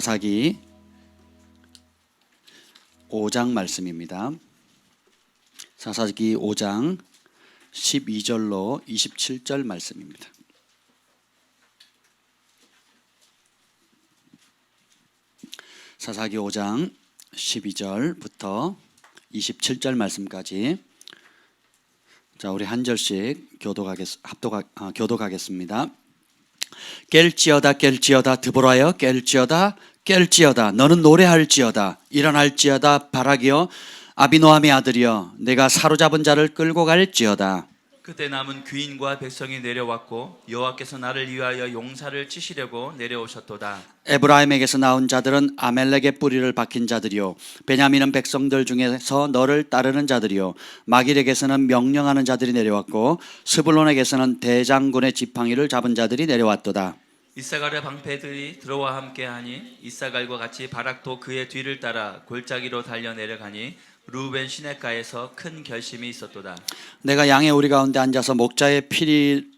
사사기 5장 말씀입니다. 사사기 5장 12절로 27절 말씀입니다. 사사기 5장 12절부터 27절 말씀까지 자, 우리 한 절씩 교독하겠습니다. 깰지어다 드보라여 깰지어다 너는 노래할지어다 일어날지어다 바라기여 아비노함의 아들이여 내가 사로잡은 자를 끌고 갈지어다. 그때 남은 귀인과 백성이 내려왔고 여호와께서 나를 위하여 용사를 치시려고 내려오셨도다. 에브라임에게서 나온 자들은 아멜렉의 뿌리를 박힌 자들이요 베냐민은 백성들 중에서 너를 따르는 자들이요 마길에게서는 명령하는 자들이 내려왔고 스불론에게서는 대장군의 지팡이를 잡은 자들이 내려왔도다. 이사갈의 방패들이 들어와 함께하니 이사갈과 같이 바락도 그의 뒤를 따라 골짜기로 달려 내려가니 루벤 시냇가에서 큰 결심이 있었도다. 내가 양의 우리 가운데 앉아서 목자의 피리를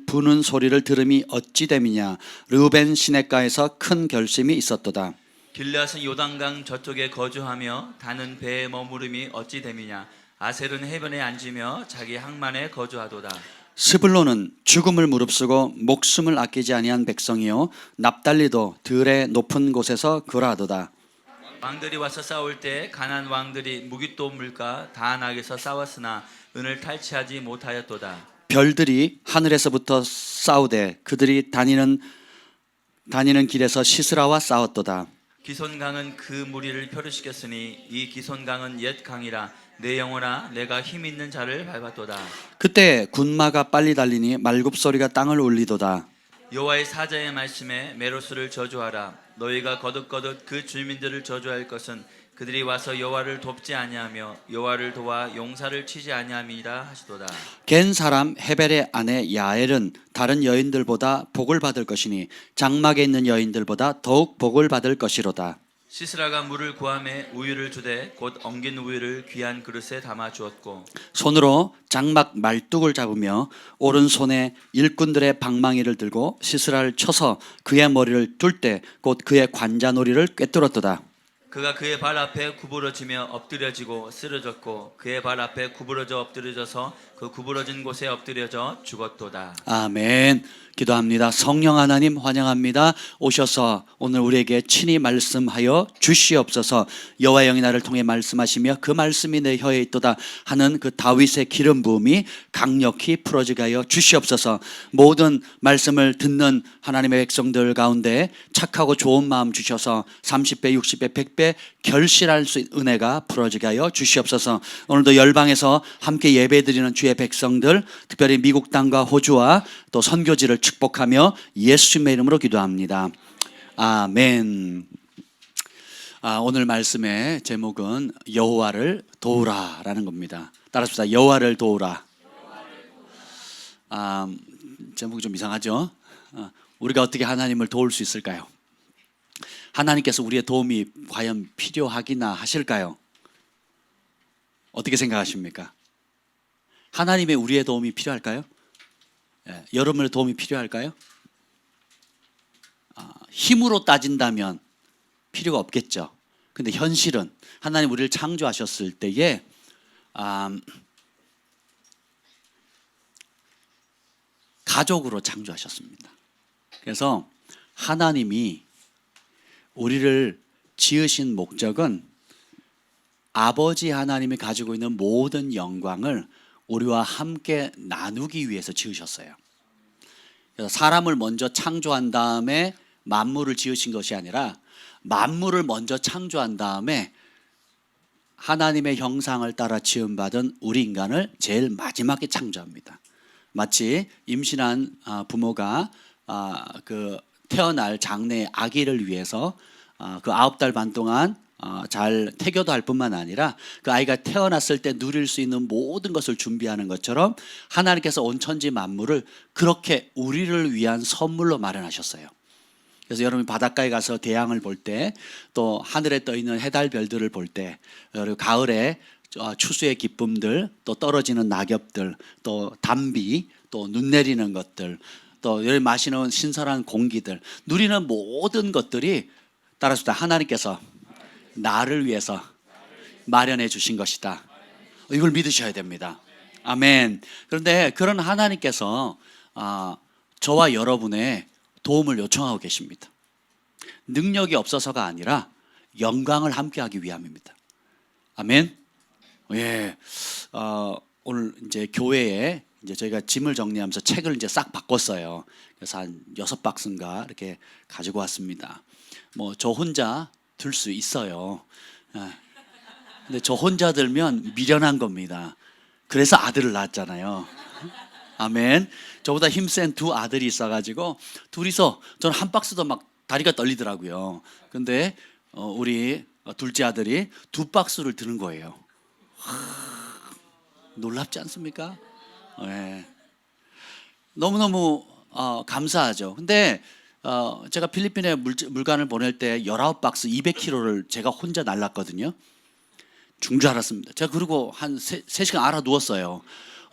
부는 소리를 들음이 어찌 됨이냐. 르우벤 시냇가에서 큰 결심이 있었도다. 길앗은 요단강 저쪽에 거주하며 다는 배에 머무름이 어찌 됨이냐. 아셀은 해변에 앉으며 자기 항만에 거주하도다. 스불론은 죽음을 무릅쓰고 목숨을 아끼지 아니한 백성이요 납달리도 들의 높은 곳에서 거라하도다. 왕들이 와서 싸울 때 가나안 왕들이 무기또 물가 다안악에서 싸웠으나 은을 탈취하지 못하였도다. 별들이 하늘에서부터 싸우되 그들이 다니는 길에서 시스라와 싸웠도다. 기손강은 그 무리를 표류시켰으니 이 기손강은 옛 강이라 내 영혼아 내가 힘 있는 자를 밟았도다. 그때 군마가 빨리 달리니 말굽소리가 땅을 울리도다. 여호와의 사자의 말씀에 메로스를 저주하라. 너희가 거듭거듭 그 주민들을 저주할 것은 그들이 와서 여호와를 돕지 아니하며 여호와를 도와 용사를 치지 아니함이라 하시도다. 겐 사람 헤벨의 아내 야엘은 다른 여인들보다 복을 받을 것이니 장막에 있는 여인들보다 더욱 복을 받을 것이로다. 시스라가 물을 구함에 우유를 주되 곧 엉긴 우유를 귀한 그릇에 담아 주었고 손으로 장막 말뚝을 잡으며 오른손에 일꾼들의 방망이를 들고 시스라를 쳐서 그의 머리를 뚫 때 곧 그의 관자놀이를 꿰뚫었도다. 그가 그의 발 앞에 구부러지며 엎드려지고 쓰러졌고 그의 발 앞에 구부러져 엎드려져서 그 구부러진 곳에 엎드려져 죽었도다. 아멘. 기도합니다. 성령 하나님 환영합니다. 오셔서 오늘 우리에게 친히 말씀하여 주시옵소서. 여호와의 영이 나를 통해 말씀하시며 그 말씀이 내 혀에 있도다 하는 그 다윗의 기름 부음이 강력히 풀어지게 하여 주시옵소서. 모든 말씀을 듣는 하나님의 백성들 가운데 착하고 좋은 마음 주셔서 30배, 60배, 100배 결실할 수 있는 은혜가 풀어지게 하여 주시옵소서. 오늘도 열방에서 함께 예배드리는 주의 백성들, 특별히 미국 땅과 호주와 또 선교지를 축복하며 예수님의 이름으로 기도합니다. 아멘. 오늘 말씀의 제목은 여호와를 도우라라는 겁니다. 따라합시다. 여호와를 도우라. 제목이 좀 이상하죠? 우리가 어떻게 하나님을 도울 수 있을까요? 하나님께서 우리의 도움이 과연 필요하기나 하실까요? 어떻게 생각하십니까? 하나님의 우리의 도움이 필요할까요? 여러분의 도움이 필요할까요? 힘으로 따진다면 필요가 없겠죠. 근데 현실은 하나님 우리를 창조하셨을 때에 가족으로 창조하셨습니다. 그래서 하나님이 우리를 지으신 목적은 아버지 하나님이 가지고 있는 모든 영광을 우리와 함께 나누기 위해서 지으셨어요. 그래서 사람을 먼저 창조한 다음에 만물을 지으신 것이 아니라 만물을 먼저 창조한 다음에 하나님의 형상을 따라 지음받은 우리 인간을 제일 마지막에 창조합니다. 마치 임신한 부모가 그 태어날 장래의 아기를 위해서 그 9달 반 동안 잘 태교도 할 뿐만 아니라 그 아이가 태어났을 때 누릴 수 있는 모든 것을 준비하는 것처럼 하나님께서 온 천지 만물을 그렇게 우리를 위한 선물로 마련하셨어요. 그래서 여러분이 바닷가에 가서 대양을 볼 때 또 하늘에 떠 있는 해달 별들을 볼 때 그리고 가을에 추수의 기쁨들 또 떨어지는 낙엽들 또 단비 또 눈 내리는 것들 또 여기 마시는 신선한 공기들 누리는 모든 것들이 따라서 하나님께서 나를 위해서 마련해 주신 것이다. 이걸 믿으셔야 됩니다. 아멘. 그런데 그런 하나님께서 저와 여러분의 도움을 요청하고 계십니다. 능력이 없어서가 아니라 영광을 함께하기 위함입니다. 아멘. 예. 오늘 이제 교회에 이제 저희가 짐을 정리하면서 책을 이제 싹 바꿨어요. 그래서 한 6박스인가 이렇게 가지고 왔습니다. 뭐 저 혼자 들 수 있어요. 근데 저 혼자 들면 미련한 겁니다. 그래서 아들을 낳았잖아요. 아멘. 저보다 힘센 두 아들이 있어가지고 둘이서 저는 한 박스도 막 다리가 떨리더라고요. 근데 우리 둘째 아들이 두 박스를 드는 거예요. 놀랍지 않습니까? 네. 너무너무 감사하죠. 근데 제가 필리핀에 물건을 보낼 때 19박스 200kg를 제가 혼자 날랐거든요. 준 줄 알았습니다. 제가 그리고 한 3시간 알아 누웠어요.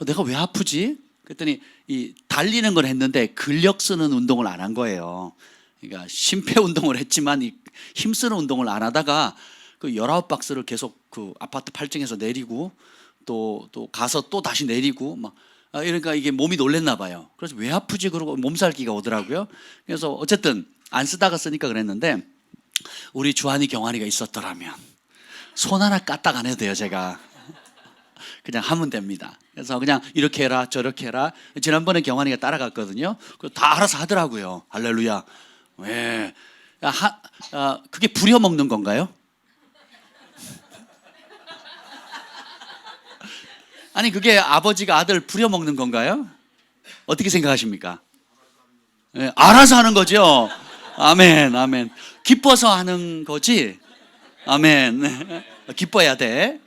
내가 왜 아프지? 그랬더니 이 달리는 걸 했는데 근력 쓰는 운동을 안 한 거예요. 그러니까 심폐 운동을 했지만 이 힘쓰는 운동을 안 하다가 그 19박스를 계속 그 아파트 8층에서 내리고 또 가서 또 다시 내리고 막 이러니까 이게 몸이 놀랬나 봐요. 그래서 왜 아프지? 그러고 몸살기가 오더라고요. 그래서 어쨌든 안 쓰다가 쓰니까 그랬는데 우리 주한이 경환이가 있었더라면 손 하나 까딱 안 해도 돼요. 제가 그냥 하면 됩니다. 그래서 그냥 이렇게 해라 저렇게 해라. 지난번에 경환이가 따라갔거든요. 다 알아서 하더라고요. 할렐루야. 예. 그게 부려먹는 건가요? 아니 그게 아버지가 아들 부려먹는 건가요? 어떻게 생각하십니까? 예, 알아서 하는 거죠. 아멘, 아멘. 기뻐서 하는 거지. 아멘. 기뻐야 돼.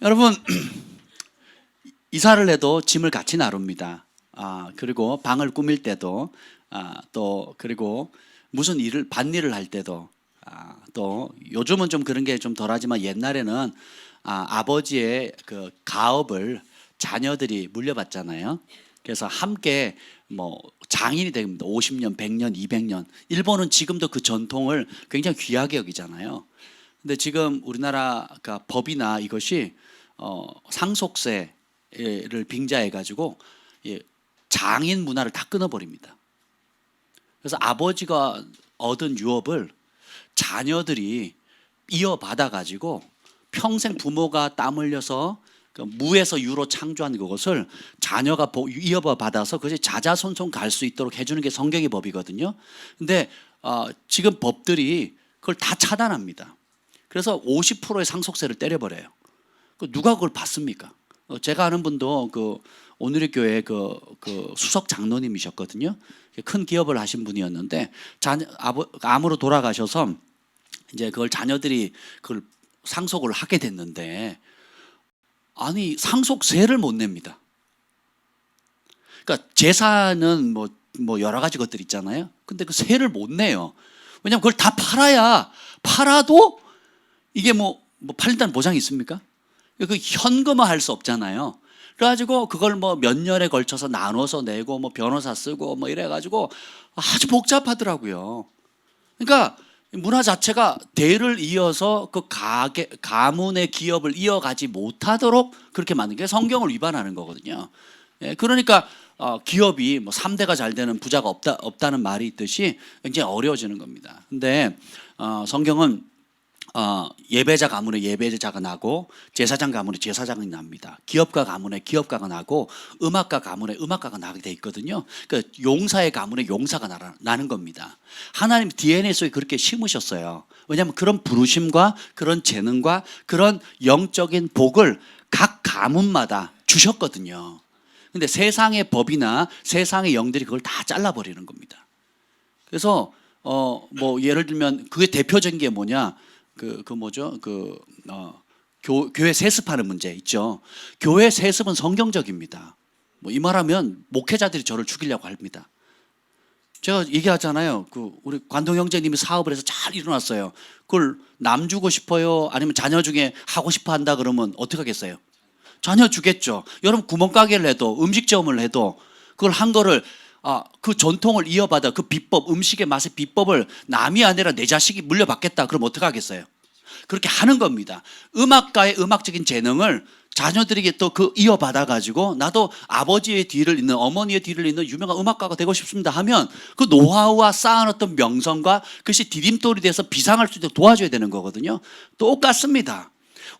여러분 이사를 해도 짐을 같이 나눕니다. 그리고 방을 꾸밀 때도 또 그리고 무슨 일을 밭일을 할 때도 또 요즘은 좀 그런 게 좀 덜하지만 옛날에는 아버지의 그 가업을 자녀들이 물려받잖아요. 그래서 함께 뭐 장인이 됩니다. 50년, 100년, 200년. 일본은 지금도 그 전통을 굉장히 귀하게 여기잖아요. 근데 지금 우리나라 그 법이나 이것이 상속세를 빙자해 가지고 장인 문화를 다 끊어버립니다. 그래서 아버지가 얻은 유업을 자녀들이 이어받아 가지고 평생 부모가 땀 흘려서 그 무에서 유로 창조한 그것을 자녀가 이어받아서 그것이 자자손손 갈 수 있도록 해주는 게 성경의 법이거든요. 근데 지금 법들이 그걸 다 차단합니다. 그래서 50%의 상속세를 때려버려요. 누가 그걸 받습니까? 제가 아는 분도 그 오늘의 교회 그 수석 장로님이셨거든요. 큰 기업을 하신 분이었는데 암으로 돌아가셔서 이제 그걸 자녀들이 그걸 상속을 하게 됐는데 아니 상속세를 못 냅니다. 그러니까 재산은 뭐 여러 가지 것들 있잖아요. 근데 그 세를 못 내요. 왜냐하면 그걸 다 팔아도 이게 뭐 팔린다는 보장이 있습니까? 그 현금화할 수 없잖아요. 그래가지고 그걸 뭐 몇 년에 걸쳐서 나눠서 내고 뭐 변호사 쓰고 뭐 이래가지고 아주 복잡하더라고요. 그러니까 문화 자체가 대를 이어서 그 가문의 기업을 이어가지 못하도록 그렇게 만든 게 성경을 위반하는 거거든요. 그러니까 기업이 뭐 3대가 잘 되는 부자가 없다는 말이 있듯이 굉장히 어려워지는 겁니다. 근데 성경은 예배자 가문에 예배자가 나고 제사장 가문에 제사장이 납니다. 기업가 가문에 기업가가 나고 음악가 가문에 음악가가 나게 돼 있거든요. 그러니까 용사의 가문에 용사가 나는 겁니다. 하나님 DNA 속에 그렇게 심으셨어요. 왜냐하면 그런 부르심과 그런 재능과 그런 영적인 복을 각 가문마다 주셨거든요. 근데 세상의 법이나 세상의 영들이 그걸 다 잘라버리는 겁니다. 그래서 뭐 예를 들면 그게 대표적인 게 뭐냐? 교회 세습하는 문제 있죠. 교회 세습은 성경적입니다. 뭐 이 말하면 목회자들이 저를 죽이려고 합니다. 제가 얘기하잖아요. 우리 관동 형제님이 사업을 해서 잘 일어났어요. 그걸 남 주고 싶어요? 아니면 자녀 중에 하고 싶어 한다 그러면 어떻게 하겠어요? 자녀 주겠죠. 여러분 구멍가게를 해도 음식점을 해도 그걸 한 거를 그 전통을 이어받아 그 비법, 음식의 맛의 비법을 남이 아니라 내 자식이 물려받겠다. 그럼 어떡하겠어요? 그렇게 하는 겁니다. 음악가의 음악적인 재능을 자녀들에게 또 그 이어받아 가지고 나도 아버지의 뒤를 잇는, 어머니의 뒤를 잇는 유명한 음악가가 되고 싶습니다 하면 그 노하우와 쌓아놓던 명성과 그것이 디딤돌이 돼서 비상할 수 있도록 도와줘야 되는 거거든요. 똑같습니다.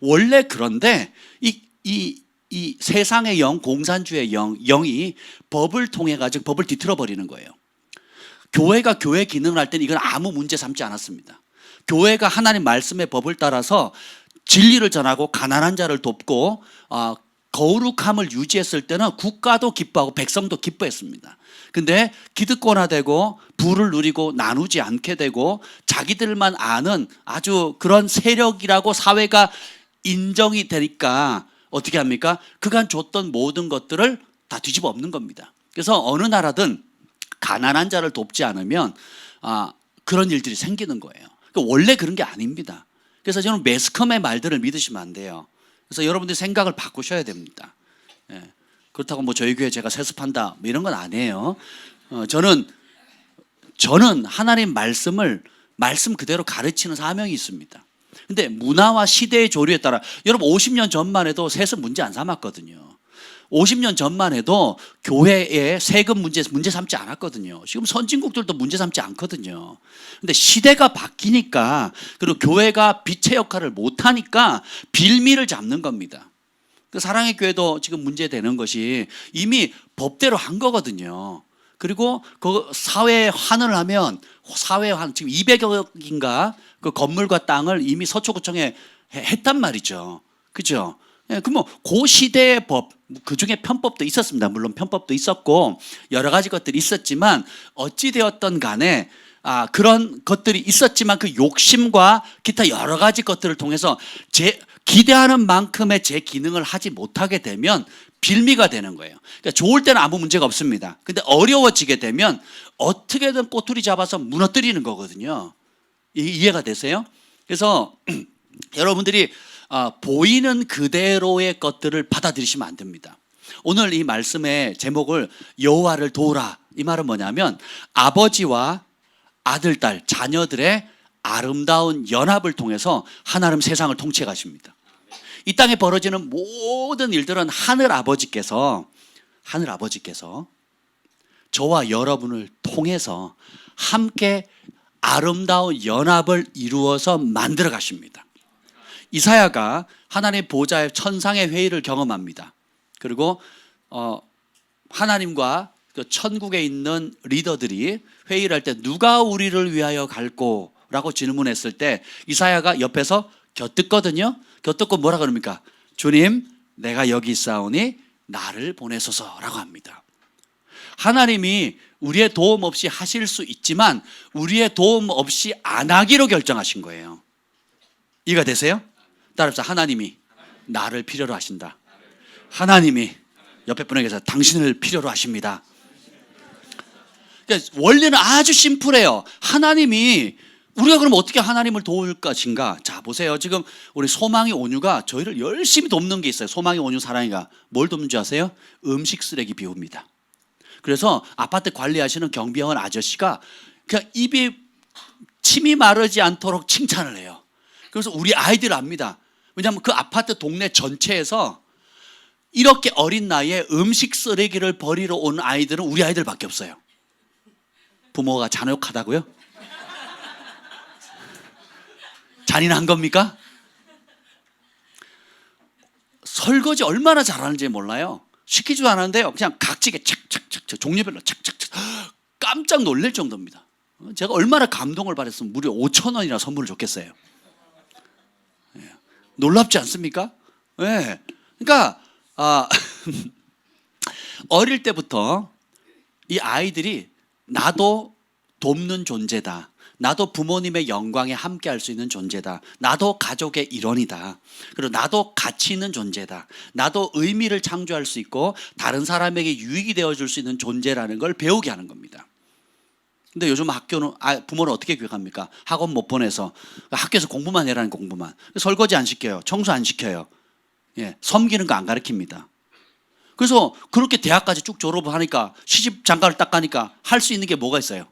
원래 그런데 이 세상의 영, 공산주의 영이 법을 통해 가지고 법을 뒤틀어 버리는 거예요. 교회가 교회 기능을 할 때는 이건 아무 문제 삼지 않았습니다. 교회가 하나님 말씀의 법을 따라서 진리를 전하고 가난한 자를 돕고 거룩함을 유지했을 때는 국가도 기뻐하고 백성도 기뻐했습니다. 근데 기득권화되고 부를 누리고 나누지 않게 되고 자기들만 아는 아주 그런 세력이라고 사회가 인정이 되니까 어떻게 합니까? 그간 줬던 모든 것들을 다 뒤집어 엎는 겁니다. 그래서 어느 나라든 가난한 자를 돕지 않으면 그런 일들이 생기는 거예요. 그러니까 원래 그런 게 아닙니다. 그래서 저는 매스컴의 말들을 믿으시면 안 돼요. 그래서 여러분들이 생각을 바꾸셔야 됩니다. 예. 그렇다고 뭐 저희 교회 제가 세습한다 뭐 이런 건 아니에요. 저는 하나님 말씀을 말씀 그대로 가르치는 사명이 있습니다. 근데 문화와 시대의 조류에 따라 여러분 50년 전만 해도 세습 문제 안 삼았거든요. 50년 전만 해도 교회에 세금 문제 삼지 않았거든요. 지금 선진국들도 문제 삼지 않거든요. 근데 시대가 바뀌니까 그리고 교회가 빛의 역할을 못하니까 빌미를 잡는 겁니다. 그 사랑의 교회도 지금 문제되는 것이 이미 법대로 한 거거든요. 그리고 그 사회환을 하면 사회환 지금 200억인가 그 건물과 땅을 이미 서초구청에 했단 말이죠. 그죠? 예, 그럼 그 시대의 법, 그 중에 편법도 있었습니다. 물론 편법도 있었고 여러 가지 것들이 있었지만 어찌 되었던 간에 그런 것들이 있었지만 그 욕심과 기타 여러 가지 것들을 통해서 기대하는 만큼의 제 기능을 하지 못하게 되면 빌미가 되는 거예요. 그러니까 좋을 때는 아무 문제가 없습니다. 근데 어려워지게 되면 어떻게든 꼬투리 잡아서 무너뜨리는 거거든요. 이해가 되세요? 그래서 여러분들이 보이는 그대로의 것들을 받아들이시면 안 됩니다. 오늘 이 말씀의 제목을 여호와를 도우라, 이 말은 뭐냐면 아버지와 아들, 딸, 자녀들의 아름다운 연합을 통해서 하나님 세상을 통치해 가십니다. 이 땅에 벌어지는 모든 일들은 하늘 아버지께서 저와 여러분을 통해서 함께 아름다운 연합을 이루어서 만들어 가십니다. 이사야가 하나님의 보좌의 천상의 회의를 경험합니다. 그리고 하나님과 그 천국에 있는 리더들이 회의를 할 때 누가 우리를 위하여 갈고? 라고 질문했을 때 이사야가 옆에서 곁듣거든요. 곁듣고 뭐라 그럽니까? 주님, 내가 여기 있사오니 나를 보내소서라고 합니다. 하나님이 우리의 도움 없이 하실 수 있지만 우리의 도움 없이 안 하기로 결정하신 거예요. 이해가 되세요? 따라서 하나님이 나를 필요로 하신다. 하나님이 옆에 분에게서 당신을 필요로 하십니다. 그러니까 원리는 아주 심플해요. 하나님이 우리가 그럼 어떻게 하나님을 도울 것인가? 자, 보세요. 지금 우리 소망이 온유가 저희를 열심히 돕는 게 있어요. 소망이 온유 사랑이가 뭘 돕는 줄 아세요? 음식 쓰레기 비웁니다. 그래서 아파트 관리하시는 경비원 아저씨가 그냥 입이 침이 마르지 않도록 칭찬을 해요. 그래서 우리 아이들 압니다. 왜냐하면 그 아파트 동네 전체에서 이렇게 어린 나이에 음식 쓰레기를 버리러 온 아이들은 우리 아이들밖에 없어요. 부모가 잔혹하다고요? 잔인한 겁니까? 설거지 얼마나 잘하는지 몰라요. 시키지도 않았는데요. 그냥 각지게 착착착 종류별로 착착착 깜짝 놀랄 정도입니다. 제가 얼마나 감동을 받았으면 무려 5,000원이나 선물을 줬겠어요. 네. 놀랍지 않습니까? 네. 그러니까 어릴 때부터 이 아이들이 나도 돕는 존재다. 나도 부모님의 영광에 함께 할 수 있는 존재다. 나도 가족의 일원이다. 그리고 나도 가치 있는 존재다. 나도 의미를 창조할 수 있고 다른 사람에게 유익이 되어줄 수 있는 존재라는 걸 배우게 하는 겁니다. 근데 요즘 학교는 부모는 어떻게 교육합니까? 학원 못 보내서 학교에서 공부만 해라는 공부만. 설거지 안 시켜요. 청소 안 시켜요. 예, 섬기는 거 안 가르칩니다. 그래서 그렇게 대학까지 쭉 졸업을 하니까 시집 장가를 딱 가니까 할 수 있는 게 뭐가 있어요?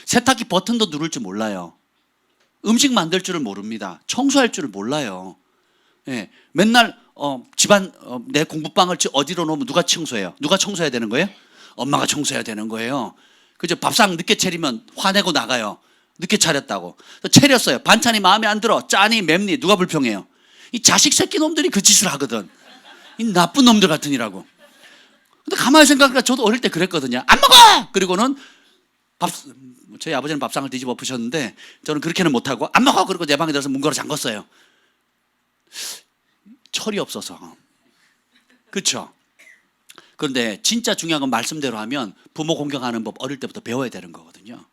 세탁기 버튼도 누를 줄 몰라요. 음식 만들 줄을 모릅니다. 청소할 줄을 몰라요. 예, 맨날 집안 내 공부방을 어디로 놓으면 누가 청소해요? 누가 청소해야 되는 거예요? 엄마가 청소해야 되는 거예요. 그죠? 밥상 늦게 차리면 화내고 나가요. 늦게 차렸다고. 차렸어요. 반찬이 마음에 안 들어. 짜니 맵니 누가 불평해요? 이 자식 새끼 놈들이 그 짓을 하거든. 이 나쁜 놈들 같으니라고. 근데 가만히 생각하니까 저도 어릴 때 그랬거든요. 안 먹어! 그리고는 저희 아버지는 밥상을 뒤집어 엎으셨는데 저는 그렇게는 못하고 안 먹어! 그리고 내 방에 들어서 문 걸어 잠궜어요. 철이 없어서. 그렇죠? 그런데 진짜 중요한 건 말씀대로 하면 부모 공경하는 법 어릴 때부터 배워야 되는 거거든요.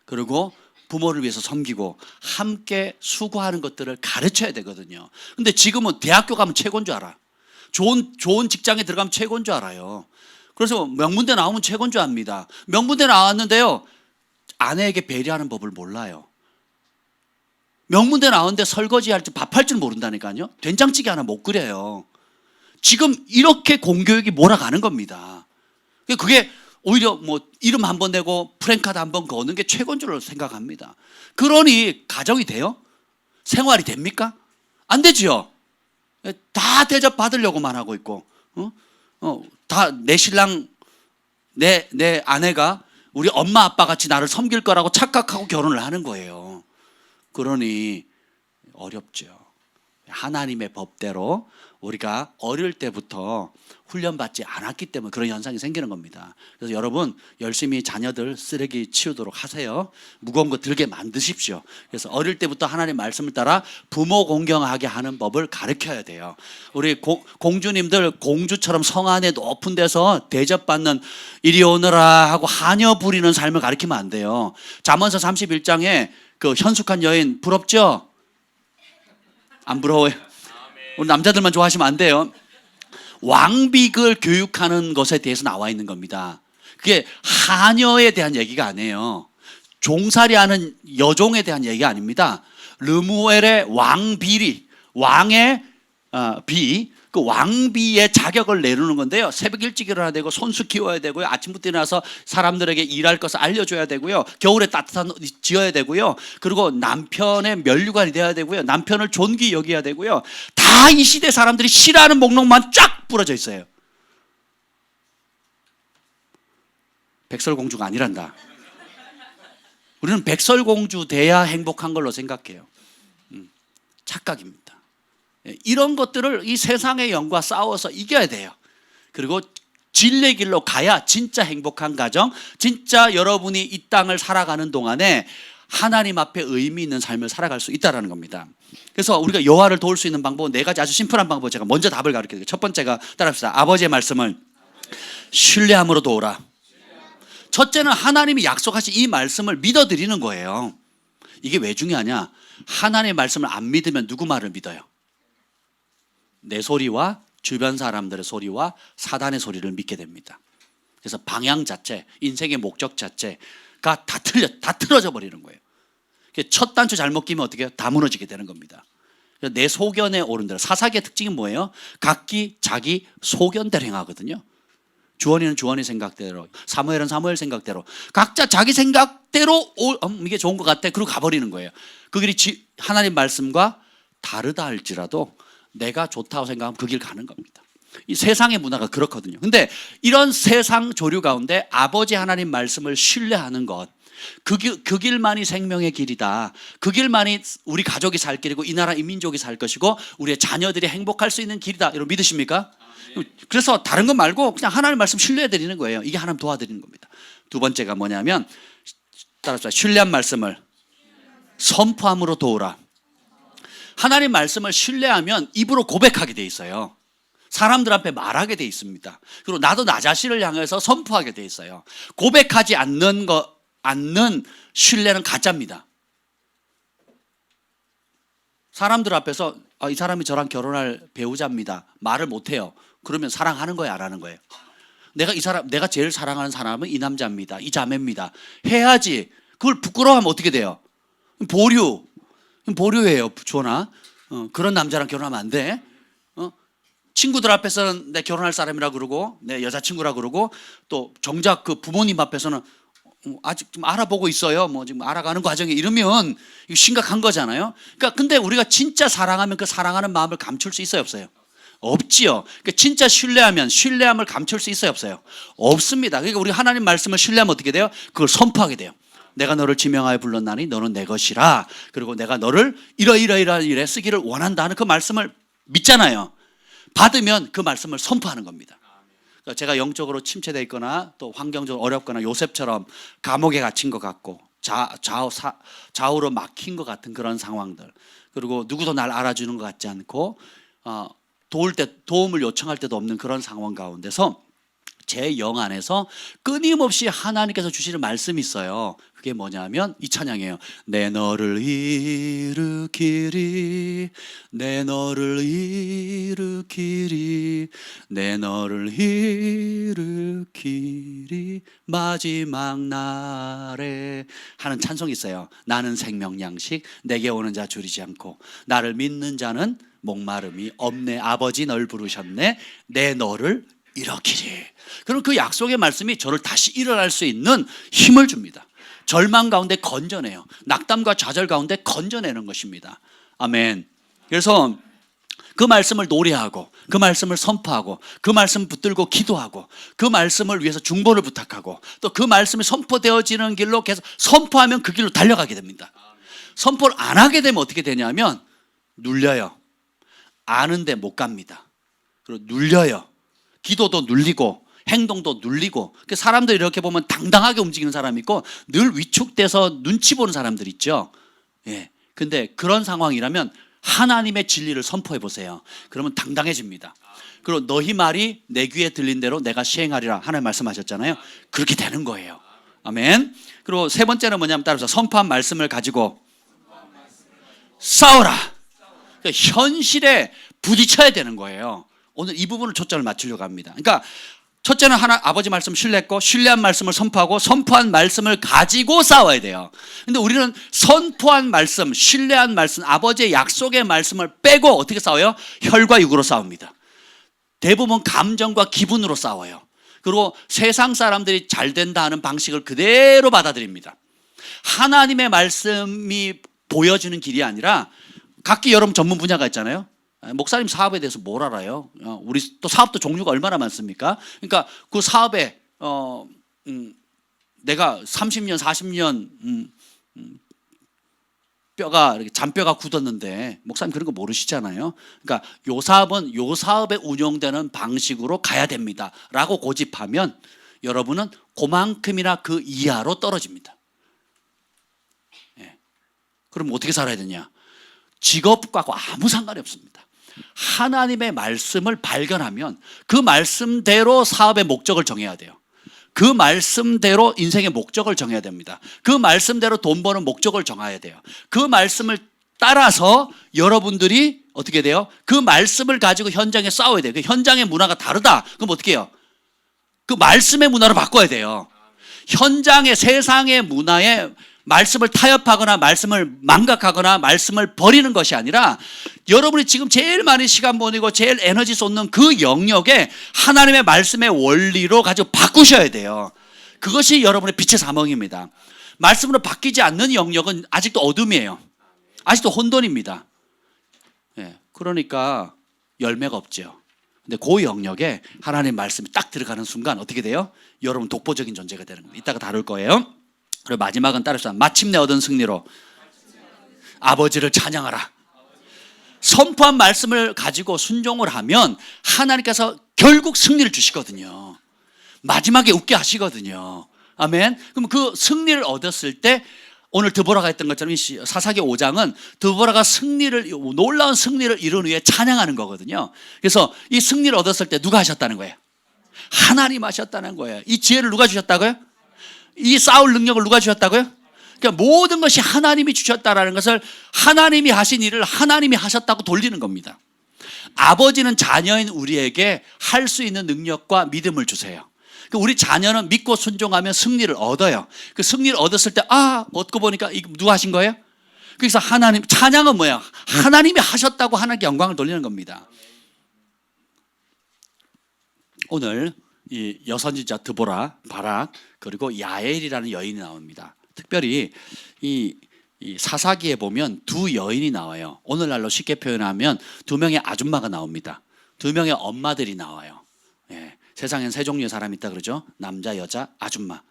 그리고 부모를 위해서 섬기고 함께 수고하는 것들을 가르쳐야 되거든요. 근데 지금은 대학교 가면 최고인 줄 알아. 좋은 직장에 들어가면 최고인 줄 알아요. 그래서 명문대 나오면 최고인 줄 압니다. 명문대 나왔는데요, 아내에게 배려하는 법을 몰라요. 명문대 나왔는데 설거지 할 줄, 밥할 줄 모른다니까요. 된장찌개 하나 못 끓여요. 지금 이렇게 공교육이 몰아가는 겁니다. 그게 오히려 뭐 이름 한 번 내고 프랭카드 한 번 거는 게 최고인 줄로 생각합니다. 그러니 가정이 돼요? 생활이 됩니까? 안 되죠. 다 대접 받으려고만 하고 있고, 다 내 신랑, 내 아내가 우리 엄마 아빠 같이 나를 섬길 거라고 착각하고 결혼을 하는 거예요. 그러니 어렵죠. 하나님의 법대로 우리가 어릴 때부터 훈련받지 않았기 때문에 그런 현상이 생기는 겁니다. 그래서 여러분 열심히 자녀들 쓰레기 치우도록 하세요. 무거운 거 들게 만드십시오. 그래서 어릴 때부터 하나님 말씀을 따라 부모 공경하게 하는 법을 가르쳐야 돼요. 우리 공주님들 공주처럼 성 안에 높은 데서 대접받는 이리 오너라 하고 하녀 부리는 삶을 가르치면 안 돼요. 잠언서 31장에 그 현숙한 여인 부럽죠? 안 부러워요? 우리 남자들만 좋아하시면 안 돼요. 왕비글 교육하는 것에 대해서 나와 있는 겁니다. 그게 하녀에 대한 얘기가 아니에요. 종살이하는 여종에 대한 얘기가 아닙니다. 르무엘의 왕비리, 왕의 비, 그 왕비의 자격을 내놓는 건데요. 새벽 일찍 일어나야 되고 손수 키워야 되고요. 아침부터 일어나서 사람들에게 일할 것을 알려줘야 되고요. 겨울에 따뜻한 옷 지어야 되고요. 그리고 남편의 면류관이 돼야 되고요. 남편을 존귀 여겨야 되고요. 다 이 시대 사람들이 싫어하는 목록만 쫙 부러져 있어요. 백설공주가 아니란다. 우리는 백설공주 돼야 행복한 걸로 생각해요. 착각입니다. 이런 것들을 이 세상의 영과 싸워서 이겨야 돼요. 그리고 진리의 길로 가야 진짜 행복한 가정, 진짜 여러분이 이 땅을 살아가는 동안에 하나님 앞에 의미 있는 삶을 살아갈 수 있다는 겁니다. 그래서 우리가 여호와를 도울 수 있는 방법은 네 가지 아주 심플한 방법을 제가 먼저 답을 가르쳐드릴게요. 첫 번째가 따라합시다. 아버지의 말씀을 신뢰함으로 도우라. 첫째는 하나님이 약속하신 이 말씀을 믿어드리는 거예요. 이게 왜 중요하냐? 하나님의 말씀을 안 믿으면 누구 말을 믿어요? 내 소리와 주변 사람들의 소리와 사단의 소리를 믿게 됩니다. 그래서 방향 자체, 인생의 목적 자체가 다 틀어져 버리는 거예요. 첫 단추 잘못 끼면 어떻게 해요? 다 무너지게 되는 겁니다. 내 소견에 오른 대로. 사사기의 특징이 뭐예요? 각기 자기 소견대로 행하거든요. 주원이는 주원의 생각대로, 사무엘은 사무엘 생각대로, 각자 자기 생각대로 이게 좋은 것 같아. 그러고 가버리는 거예요. 그 길이 하나님 말씀과 다르다 할지라도 내가 좋다고 생각하면 그 길 가는 겁니다. 이 세상의 문화가 그렇거든요. 근데 이런 세상 조류 가운데 아버지 하나님 말씀을 신뢰하는 것, 그 길만이 생명의 길이다. 그 길만이 우리 가족이 살 길이고 이 나라 이 민족이 살 것이고 우리의 자녀들이 행복할 수 있는 길이다. 여러분 믿으십니까? 그래서 다른 거 말고 그냥 하나님 말씀 신뢰해 드리는 거예요. 이게 하나님 도와드리는 겁니다. 두 번째가 뭐냐면 따라서 신뢰한 말씀을 선포함으로 도우라. 하나님 말씀을 신뢰하면 입으로 고백하게 돼 있어요. 사람들 앞에 말하게 돼 있습니다. 그리고 나도 나 자신을 향해서 선포하게 돼 있어요. 고백하지 않는 신뢰는 가짜입니다. 사람들 앞에서 이 사람이 저랑 결혼할 배우자입니다. 말을 못해요. 그러면 사랑하는 거예요, 안 하는 거예요? 내가 제일 사랑하는 사람은 이 남자입니다. 이 자매입니다. 해야지. 그걸 부끄러워하면 어떻게 돼요? 보류예요, 주원아. 그런 남자랑 결혼하면 안 돼. 친구들 앞에서는 내 결혼할 사람이라 그러고 내 여자친구라 그러고 또 정작 그 부모님 앞에서는 아직 좀 알아보고 있어요. 뭐 지금 알아가는 과정에 이러면 이거 심각한 거잖아요. 그러니까 근데 우리가 진짜 사랑하면 그 사랑하는 마음을 감출 수 있어요, 없어요? 없지요. 그러니까 진짜 신뢰하면 신뢰함을 감출 수 있어요, 없어요? 없습니다. 그러니까 우리 하나님 말씀을 신뢰하면 어떻게 돼요? 그걸 선포하게 돼요. 내가 너를 지명하여 불렀나니 너는 내 것이라. 그리고 내가 너를 이러이러이러한 일에 쓰기를 원한다는 그 말씀을 믿잖아요. 받으면 그 말씀을 선포하는 겁니다. 제가 영적으로 침체되어 있거나 또 환경적으로 어렵거나 요셉처럼 감옥에 갇힌 것 같고 좌우로 막힌 것 같은 그런 상황들, 그리고 누구도 날 알아주는 것 같지 않고 도움을 요청할 때도 없는 그런 상황 가운데서 제 영 안에서 끊임없이 하나님께서 주시는 말씀이 있어요. 그게 뭐냐면 이 찬양이에요. 내 너를 일으키리, 내 너를 일으키리, 내 너를 일으키리 마지막 날에 하는 찬송이 있어요. 나는 생명 양식 내게 오는 자 줄이지 않고 나를 믿는 자는 목마름이 없네. 아버지 널 부르셨네. 내 너를 일으키리. 그럼 그 약속의 말씀이 저를 다시 일어날 수 있는 힘을 줍니다. 절망 가운데 건져내요. 낙담과 좌절 가운데 건져내는 것입니다. 아멘. 그래서 그 말씀을 노래하고 그 말씀을 선포하고 그 말씀 붙들고 기도하고 그 말씀을 위해서 중보를 부탁하고 또 그 말씀이 선포되어지는 길로 계속 선포하면 그 길로 달려가게 됩니다. 선포를 안 하게 되면 어떻게 되냐면 눌려요. 아는데 못 갑니다. 그리고 눌려요. 기도도 눌리고 행동도 눌리고. 사람들 이렇게 보면 당당하게 움직이는 사람이 있고 늘 위축돼서 눈치 보는 사람들 있죠. 예. 근데 그런 상황이라면 하나님의 진리를 선포해 보세요. 그러면 당당해집니다. 그리고 너희 말이 내 귀에 들린 대로 내가 시행하리라 하나님 말씀하셨잖아요. 그렇게 되는 거예요. 아멘. 그리고 세 번째는 뭐냐면 따라서 선포한 말씀을 가지고 싸워라. 그러니까 현실에 부딪혀야 되는 거예요. 오늘 이 부분을 초점을 맞추려고 합니다. 그러니까 첫째는 아버지 말씀 신뢰했고 신뢰한 말씀을 선포하고 선포한 말씀을 가지고 싸워야 돼요. 근데 우리는 선포한 말씀, 신뢰한 말씀, 아버지의 약속의 말씀을 빼고 어떻게 싸워요? 혈과 육으로 싸웁니다. 대부분 감정과 기분으로 싸워요. 그리고 세상 사람들이 잘 된다 하는 방식을 그대로 받아들입니다. 하나님의 말씀이 보여주는 길이 아니라 각기 여러분 전문 분야가 있잖아요. 목사님 사업에 대해서 뭘 알아요? 우리 또 사업도 종류가 얼마나 많습니까? 그러니까 그 사업에 내가 30년, 40년 잔뼈가 굳었는데 목사님 그런 거 모르시잖아요. 그러니까 요 사업은 요 사업에 운영되는 방식으로 가야 됩니다라고 고집하면 여러분은 그만큼이나 그 이하로 떨어집니다. 예. 그럼 어떻게 살아야 되냐? 직업과 아무 상관이 없습니다. 하나님의 말씀을 발견하면 그 말씀대로 사업의 목적을 정해야 돼요. 그 말씀대로 인생의 목적을 정해야 됩니다. 그 말씀대로 돈 버는 목적을 정해야 돼요. 그 말씀을 따라서 여러분들이 어떻게 돼요? 그 말씀을 가지고 현장에 싸워야 돼요. 그 현장의 문화가 다르다. 그럼 어떻게 해요? 그 말씀의 문화로 바꿔야 돼요. 현장의 세상의 문화에 말씀을 타협하거나 말씀을 망각하거나 말씀을 버리는 것이 아니라 여러분이 지금 제일 많이 시간 보내고 제일 에너지 쏟는 그 영역에 하나님의 말씀의 원리로 가지고 바꾸셔야 돼요. 그것이 여러분의 빛의 사명입니다. 말씀으로 바뀌지 않는 영역은 아직도 어둠이에요. 아직도 혼돈입니다. 예, 그러니까 열매가 없죠. 근데 그 영역에 하나님의 말씀이 딱 들어가는 순간 어떻게 돼요? 여러분 독보적인 존재가 되는 겁니다. 이따가 다룰 거예요. 그리고 마지막은 따르시다. 마침내 얻은 승리로 아버지를 찬양하라. 선포한 말씀을 가지고 순종을 하면 하나님께서 결국 승리를 주시거든요. 마지막에 웃게 하시거든요. 아멘. 그럼 그 승리를 얻었을 때 오늘 드보라가 했던 것처럼 사사기 5장은 드보라가 놀라운 승리를 이룬 후에 찬양하는 거거든요. 그래서 이 승리를 얻었을 때 누가 하셨다는 거예요? 하나님 하셨다는 거예요. 이 지혜를 누가 주셨다고요? 이 싸울 능력을 누가 주셨다고요? 그러니까 모든 것이 하나님이 주셨다라는 것을 하나님이 하신 일을 하나님이 하셨다고 돌리는 겁니다. 아버지는 자녀인 우리에게 할 수 있는 능력과 믿음을 주세요. 우리 자녀는 믿고 순종하면 승리를 얻어요. 그 승리를 얻었을 때 얻고 보니까 이거 누가 하신 거예요? 그래서 하나님, 찬양은 뭐예요? 하나님이 하셨다고 하나님께 영광을 돌리는 겁니다. 오늘 이 여선지자 드보라, 바락 그리고 야엘이라는 여인이 나옵니다. 특별히 이 사사기에 보면 두 여인이 나와요. 오늘날로 쉽게 표현하면 두 명의 아줌마가 나옵니다. 두 명의 엄마들이 나와요. 예, 세상엔 세 종류의 사람이 있다 그러죠. 남자, 여자, 아줌마.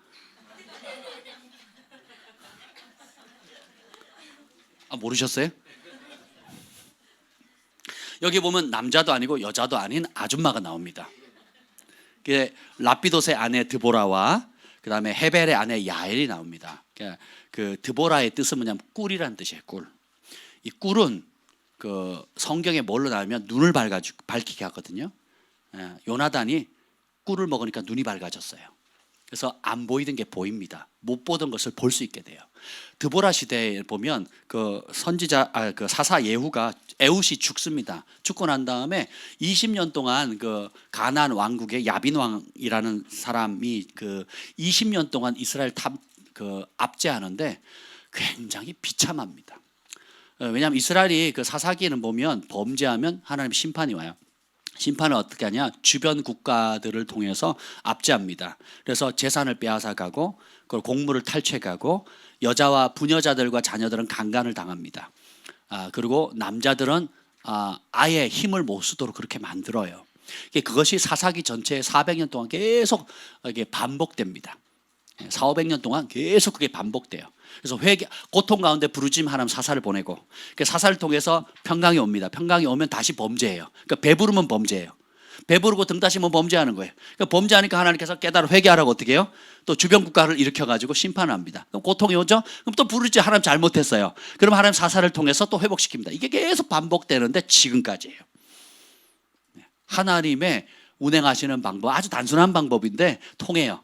모르셨어요? 여기 보면 남자도 아니고 여자도 아닌 아줌마가 나옵니다. 라피도스의 아내 드보라와 그 다음에 헤벨의 아내 야엘이 나옵니다. 그 드보라의 뜻은 뭐냐면 꿀이라는 뜻이에요. 꿀. 이 꿀은 그 성경에 뭘로 나오면 눈을 밝히게 하거든요. 요나단이 꿀을 먹으니까 눈이 밝아졌어요. 그래서 안 보이던 게 보입니다. 못 보던 것을 볼 수 있게 돼요. 드보라 시대에 보면 그 선지자 그 사사 에훗이 죽습니다. 죽고 난 다음에 20년 동안 그 가나안 왕국의 야빈 왕이라는 사람이 그 20년 동안 이스라엘 압제하는데 굉장히 비참합니다. 왜냐하면 이스라엘이 그 사사기에는 보면 범죄하면 하나님 심판이 와요. 심판을 어떻게 하냐? 주변 국가들을 통해서 압제합니다. 그래서 재산을 빼앗아가고 그걸 곡물을 탈취해가고 여자와 부녀자들과 자녀들은 강간을 당합니다. 그리고 남자들은 아예 힘을 못 쓰도록 그렇게 만들어요. 그것이 사사기 전체에 400년 동안 계속 이게 반복됩니다. 400~500년 동안 계속 그게 반복돼요. 그래서 고통 가운데 부르짖음하는 사사를 보내고 그 사사를 통해서 평강이 옵니다. 평강이 오면 다시 범죄예요. 그러니까 배부르면 범죄예요. 배부르고 등 따시면 범죄하는 거예요. 그러니까 범죄하니까 하나님께서 깨달아 회개하라고 어떻게 해요? 또 주변 국가를 일으켜가지고 심판을 합니다. 그럼 고통이 오죠? 그럼 또 부르짖어 하나님 잘못했어요. 그럼 하나님 사사를 통해서 또 회복시킵니다. 이게 계속 반복되는데 지금까지예요. 하나님의 운행하시는 방법 아주 단순한 방법인데 통해요.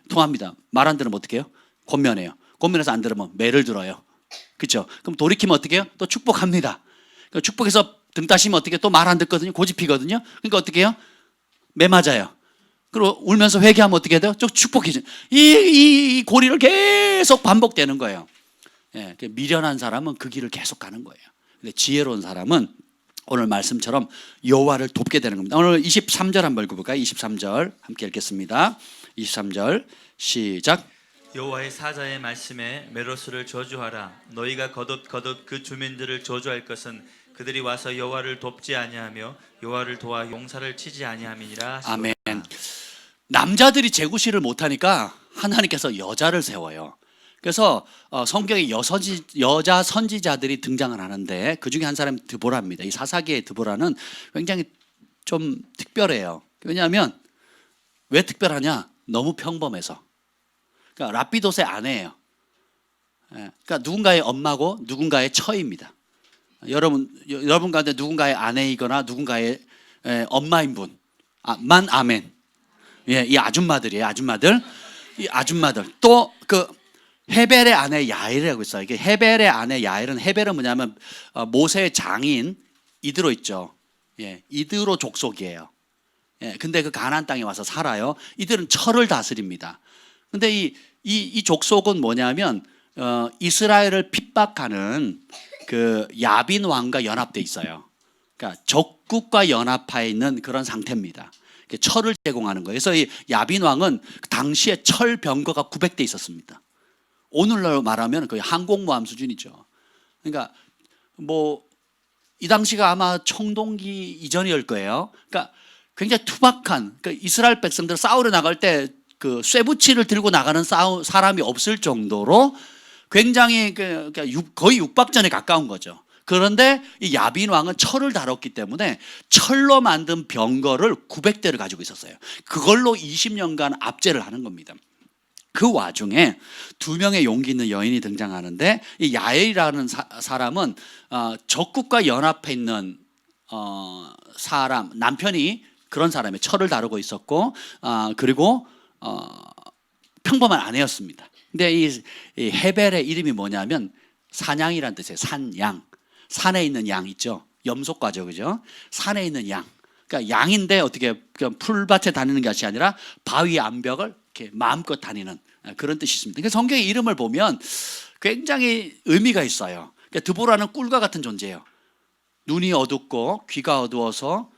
통합니다. 말 안 들으면 어떻게 해요? 권면해요. 권면해서 안 들으면 매를 들어요. 그렇죠? 그럼 돌이키면 어떻게 해요? 또 축복합니다. 그러니까 축복해서 등 따시면 어떻게 또 말 안 듣거든요. 고집피거든요. 그러니까 어떻게 해요? 매 맞아요. 그리고 울면서 회개하면 어떻게 돼요? 좀 축복해져. 이 고리를 계속 반복되는 거예요. 미련한 사람은 그 길을 계속 가는 거예요. 근데 지혜로운 사람은 오늘 말씀처럼 여호와를 돕게 되는 겁니다. 오늘 23절 한번 읽어볼까요? 23절 함께 읽겠습니다. 23절 시작. 여호와의 사자의 말씀에 메로스를 저주하라. 너희가 거듭 그 주민들을 저주할 것은 그들이 와서 여호와를 돕지 아니하며 여호와를 도와 용사를 치지 아니함이니라. 아멘. 남자들이 제구실을 못하니까 하나님께서 여자를 세워요. 그래서 성경에 여자 선지자들이 등장을 하는데 그 중에 한 사람이 드보라입니다. 이 사사기의 드보라는 굉장히 좀 특별해요. 왜냐하면 왜 특별하냐? 너무 평범해서. 그러니까 라피도스의 아내예요. 그러니까 누군가의 엄마고 누군가의 처입니다. 여러분 가운데 누군가의 아내이거나 누군가의 엄마인 분만 아멘. 이 아줌마들이에요. 이 아줌마들 또 그 헤벨의 아내 야엘이라고 있어요. 이게 헤벨의 아내 야엘은 헤벨은 뭐냐면 모세의 장인 이드로 있죠. 이드로 족속이에요. 근데 그 가나안 땅에 와서 살아요. 이들은 철을 다스립니다. 근데 이 족속은 뭐냐면 이스라엘을 핍박하는 그 야빈 왕과 연합돼 있어요. 그러니까 적국과 연합해 있는 그런 상태입니다. 철을 제공하는 거예요. 그래서 이 야빈 왕은 당시에 철 병거가 900대 있었습니다. 오늘날 말하면 거의 항공모함 수준이죠. 그러니까 뭐 이 당시가 아마 청동기 이전이었을 거예요. 그러니까 굉장히 투박한, 그러니까 이스라엘 백성들 싸우러 나갈 때 그 쇠붙이를 들고 나가는 사람이 없을 정도로 굉장히 거의 육박전에 가까운 거죠. 그런데 이 야빈 왕은 철을 다뤘기 때문에 철로 만든 병거를 900대를 가지고 있었어요. 그걸로 20년간 압제를 하는 겁니다. 그 와중에 두 명의 용기 있는 여인이 등장하는데 이 야엘이라는 사람은 적국과 연합해 있는 사람, 남편이 그런 사람이 철을 다루고 있었고 그리고 평범한 아내였습니다. 근데 이 헤벨의 이름이 뭐냐면 산양이란 뜻이에요. 산양. 산에 있는 양 있죠. 염소과죠, 그죠? 산에 있는 양. 그러니까 양인데 어떻게 그냥 풀밭에 다니는 것이 아니라 바위 암벽을 이렇게 마음껏 다니는 그런 뜻이 있습니다. 그러니까 성경의 이름을 보면 굉장히 의미가 있어요. 그러니까 드보라는 꿀과 같은 존재예요. 눈이 어둡고 귀가 어두워서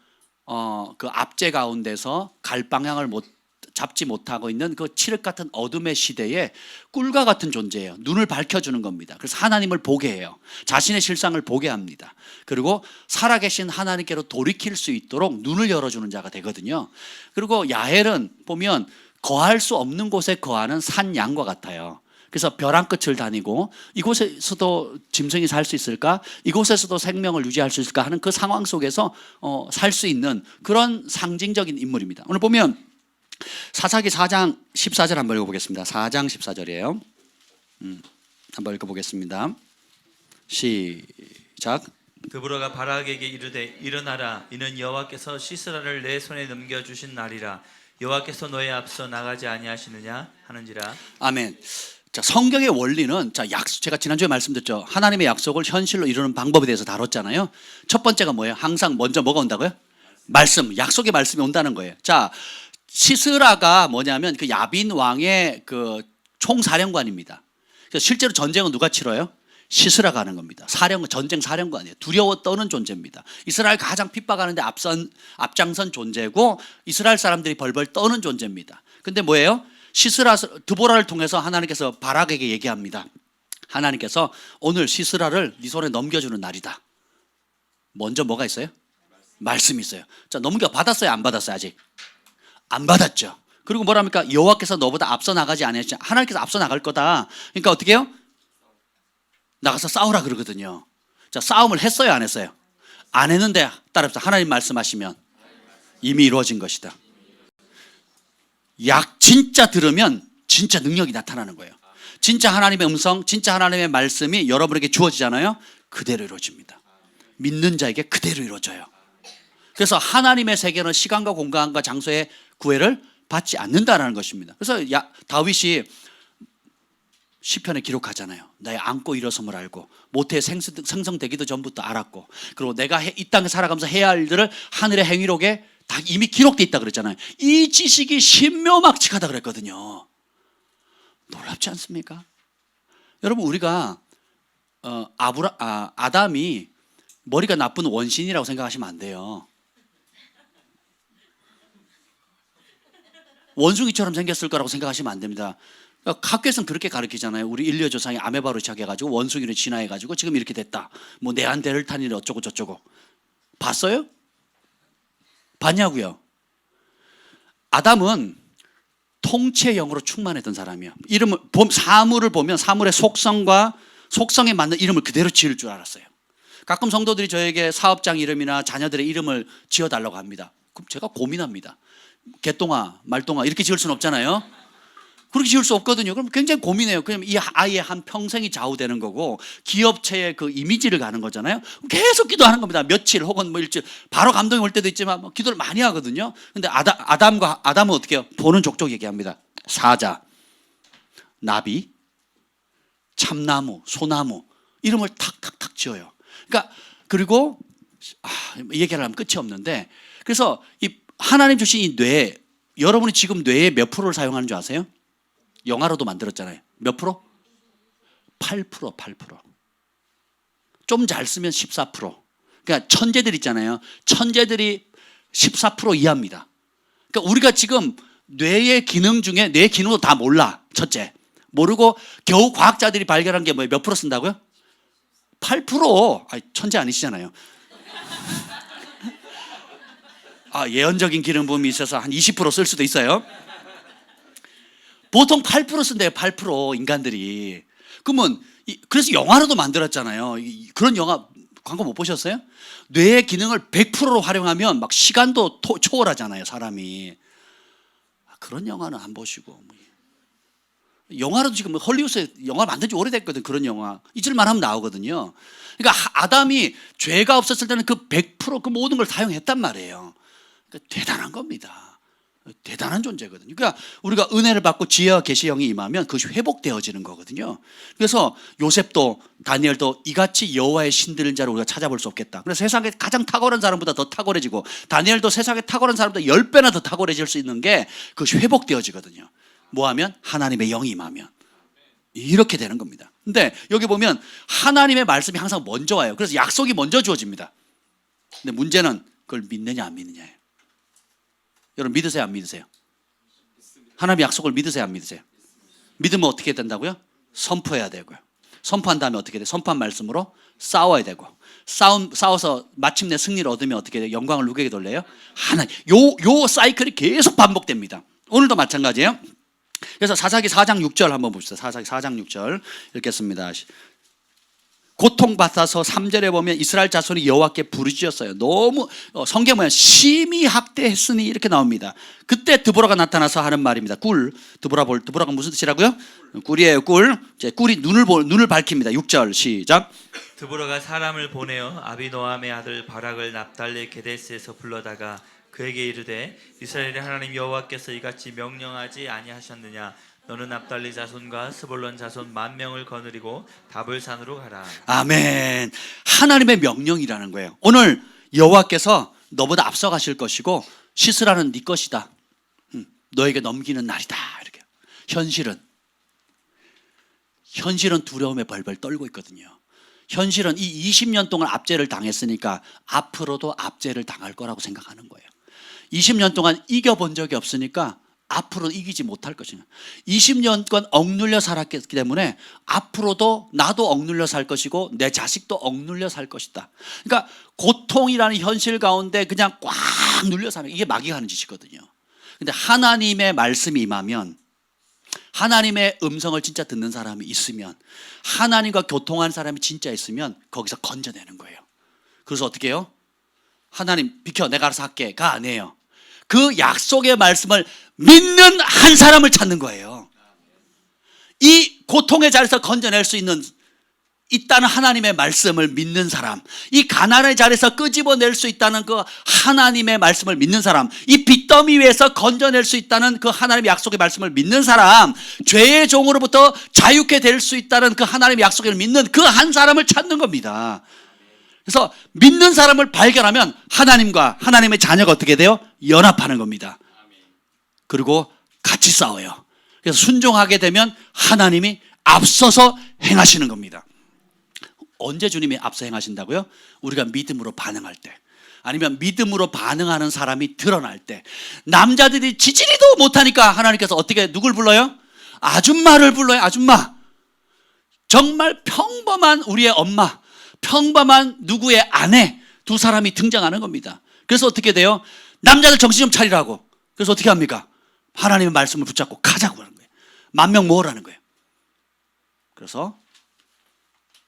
그 압제 가운데서 갈 방향을 잡지 못하고 있는 그 칠흑 같은 어둠의 시대에 꿀과 같은 존재예요. 눈을 밝혀주는 겁니다. 그래서 하나님을 보게 해요. 자신의 실상을 보게 합니다. 그리고 살아계신 하나님께로 돌이킬 수 있도록 눈을 열어주는 자가 되거든요. 그리고 야헬은 보면 거할 수 없는 곳에 거하는 산 양과 같아요. 그래서 벼랑 끝을 다니고 이곳에서도 짐승이 살 수 있을까? 이곳에서도 생명을 유지할 수 있을까? 하는 그 상황 속에서 살 수 있는 그런 상징적인 인물입니다. 오늘 보면 사사기 4장 14절 한번 읽어보겠습니다. 4장 14절이에요. 한번 읽어보겠습니다. 시작. 드보라가 바락에게 이르되 일어나라 이는 여호와께서 시스라를 내 손에 넘겨주신 날이라 여호와께서 너의 앞서 나가지 아니하시느냐 하는지라. 아멘. 자, 성경의 원리는 제가 지난주에 말씀드렸죠. 하나님의 약속을 현실로 이루는 방법에 대해서 다뤘잖아요. 첫 번째가 뭐예요? 항상 먼저 뭐가 온다고요? 말씀, 약속의 말씀이 온다는 거예요. 자, 시스라가 뭐냐면 그 야빈 왕의 그 총사령관입니다. 그래서 실제로 전쟁은 누가 치러요? 시스라가 하는 겁니다. 전쟁 사령관이에요. 두려워 떠는 존재입니다. 이스라엘 가장 핍박하는데 앞장선 존재고 이스라엘 사람들이 벌벌 떠는 존재입니다. 근데 뭐예요? 드보라를 통해서 하나님께서 바락에게 얘기합니다. 하나님께서 오늘 시스라를 네 손에 넘겨주는 날이다. 먼저 뭐가 있어요? 말씀이 있어요. 자, 받았어요? 안 받았어요? 아직 안 받았죠. 그리고 뭐랍니까? 여호와께서 너보다 앞서 나가지 아니하시냐. 하나님께서 앞서 나갈 거다. 그러니까 어떻게 해요? 나가서 싸우라 그러거든요. 자, 싸움을 했어요? 안 했어요? 안 했는데 따라서 하나님 말씀하시면 이미 이루어진 것이다. 진짜 들으면 진짜 능력이 나타나는 거예요. 진짜 하나님의 음성, 진짜 하나님의 말씀이 여러분에게 주어지잖아요. 그대로 이루어집니다. 믿는 자에게 그대로 이루어져요. 그래서 하나님의 세계는 시간과 공간과 장소의 구애를 받지 않는다라는 것입니다. 그래서 다윗이 시편에 기록하잖아요. 나의 안고 일어섬을 알고 모태에 생성되기도 전부터 알았고, 그리고 내가 이 땅에 살아가면서 해야 할 일들을 하늘의 행위록에 다 이미 기록되어 있다 그랬잖아요. 이 지식이 신묘막측하다 그랬거든요. 놀랍지 않습니까? 여러분, 우리가 아담이 머리가 나쁜 원신이라고 생각하시면 안 돼요. 원숭이처럼 생겼을 거라고 생각하시면 안 됩니다. 학교에서는 그렇게 가르치잖아요. 우리 인류 조상이 아메바로 시작해가지고 원숭이로 진화해가지고 지금 이렇게 됐다. 뭐 네안데르탈인이 어쩌고 저쩌고. 봤어요? 봤냐고요? 아담은 통치의 영으로 충만했던 사람이에요. 사물을 보면 사물의 속성에 맞는 이름을 그대로 지을 줄 알았어요. 가끔 성도들이 저에게 사업장 이름이나 자녀들의 이름을 지어달라고 합니다. 그럼 제가 고민합니다. 개똥아, 말똥아 이렇게 지을 수는 없잖아요. 그렇게 지을 수 없거든요. 그럼 굉장히 고민해요. 그럼 이 아이의 한 평생이 좌우되는 거고 기업체의 그 이미지를 가는 거잖아요. 계속 기도하는 겁니다. 며칠 혹은 뭐 일주일. 바로 감동이 올 때도 있지만 기도를 많이 하거든요. 근데 아담은 어떻게 해요? 보는 족족 얘기합니다. 사자, 나비, 참나무, 소나무 이름을 탁탁탁 지어요. 그러니까 그리고 얘기를 하면 끝이 없는데, 그래서 이 하나님 주신 이 뇌, 여러분이 지금 뇌의 몇 프로를 사용하는 줄 아세요? 영화로도 만들었잖아요. 몇 프로? 8%. 좀 잘 쓰면 14%. 그러니까 천재들 있잖아요. 천재들이 14% 이하입니다. 그러니까 우리가 지금 뇌의 기능 중에 뇌 기능도 다 몰라. 첫째. 모르고 겨우 과학자들이 발견한 게 뭐예요? 몇 프로 쓴다고요? 8%. 천재 아니시잖아요. 예언적인 기능 부음이 있어서 한 20% 쓸 수도 있어요. 보통 8% 쓴대요. 8% 인간들이. 그러면 그래서 영화로도 만들었잖아요. 그런 영화 광고 못 보셨어요? 뇌의 기능을 100%로 활용하면 막 시간도 초월하잖아요, 사람이. 그런 영화는 안 보시고. 영화로도 지금 헐리우드에 영화 만든 지 오래됐거든. 그런 영화 잊을만 하면 나오거든요. 그러니까 아담이 죄가 없었을 때는 그 100% 그 모든 걸 사용했단 말이에요. 그러니까 대단한 겁니다. 대단한 존재거든요. 그러니까 우리가 은혜를 받고 지혜와 계시의 영이 임하면 그것이 회복되어지는 거거든요. 그래서 요셉도 다니엘도 이같이 여호와의 신들인 자를 우리가 찾아볼 수 없겠다. 그래서 세상에 가장 탁월한 사람보다 더 탁월해지고, 다니엘도 세상에 탁월한 사람보다 10배나 더 탁월해질 수 있는 게 그것이 회복되어지거든요. 뭐하면? 하나님의 영이 임하면. 이렇게 되는 겁니다. 근데 여기 보면 하나님의 말씀이 항상 먼저 와요. 그래서 약속이 먼저 주어집니다. 근데 문제는 그걸 믿느냐 안 믿느냐예요. 여러분 믿으세요, 안 믿으세요? 하나님의 약속을 믿으세요, 안 믿으세요? 믿으면 어떻게 된다고요? 선포해야 되고요. 선포한 다음에 어떻게 돼요? 선포한 말씀으로 싸워야 되고, 싸워서 마침내 승리를 얻으면 어떻게 돼요? 영광을 누구에게 돌려요? 하나님. 요 사이클이 계속 반복됩니다. 오늘도 마찬가지예요. 그래서 사사기 4장 6절 한번 봅시다. 사사기 4장 6절 읽겠습니다. 고통받아서 3절에 보면 이스라엘 자손이 여호와께 부르짖었어요. 너무 성경 보면 심히 학대했으니 이렇게 나옵니다. 그때 드보라가 나타나서 하는 말입니다. 드보라가 무슨 뜻이라고요? 꿀이에요, 꿀. 이제 꿀이 눈을 밝힙니다. 6절 시작. 드보라가 사람을 보내어 아비노함의 아들 바락을 납달리 게데스에서 불러다가 그에게 이르되 이스라엘의 하나님 여호와께서 이같이 명령하지 아니하셨느냐? 너는 납달리 자손과 스불론 자손 10,000명을 거느리고 다볼산으로 가라. 아멘. 하나님의 명령이라는 거예요. 오늘 여호와께서 너보다 앞서가실 것이고 시스라는 네 것이다. 너에게 넘기는 날이다. 이렇게. 현실은 두려움에 벌벌 떨고 있거든요. 현실은 이 20년 동안 압제를 당했으니까 앞으로도 압제를 당할 거라고 생각하는 거예요. 20년 동안 이겨본 적이 없으니까 앞으로 이기지 못할 것이냐. 20년간 억눌려 살았기 때문에 앞으로도 나도 억눌려 살 것이고 내 자식도 억눌려 살 것이다. 그러니까 고통이라는 현실 가운데 그냥 꽉 눌려 사는, 이게 마귀가 하는 짓이거든요. 근데 하나님의 말씀이 임하면, 하나님의 음성을 진짜 듣는 사람이 있으면, 하나님과 교통하는 사람이 진짜 있으면 거기서 건져내는 거예요. 그래서 어떻게 해요? 하나님 비켜, 내가 알아서 할게가 아니에요. 그 약속의 말씀을 믿는 한 사람을 찾는 거예요. 이 고통의 자리에서 건져낼 수 있다는 하나님의 말씀을 믿는 사람, 이 가난의 자리에서 끄집어낼 수 있다는 그 하나님의 말씀을 믿는 사람, 이 빚더미 위에서 건져낼 수 있다는 그 하나님의 약속의 말씀을 믿는 사람, 죄의 종으로부터 자유케 될 수 있다는 그 하나님의 약속을 믿는 그 한 사람을 찾는 겁니다. 그래서 믿는 사람을 발견하면 하나님과 하나님의 자녀가 어떻게 돼요? 연합하는 겁니다. 그리고 같이 싸워요. 그래서 순종하게 되면 하나님이 앞서서 행하시는 겁니다. 언제 주님이 앞서 행하신다고요? 우리가 믿음으로 반응할 때, 아니면 믿음으로 반응하는 사람이 드러날 때. 남자들이 지지리도 못하니까 하나님께서 어떻게 누굴 불러요? 아줌마를 불러요. 아줌마. 정말 평범한 우리의 엄마, 평범한 누구의 아내, 두 사람이 등장하는 겁니다. 그래서 어떻게 돼요? 남자들 정신 좀 차리라고. 그래서 어떻게 합니까? 하나님의 말씀을 붙잡고 가자고 하는 거예요. 10,000명 모으라는 거예요. 그래서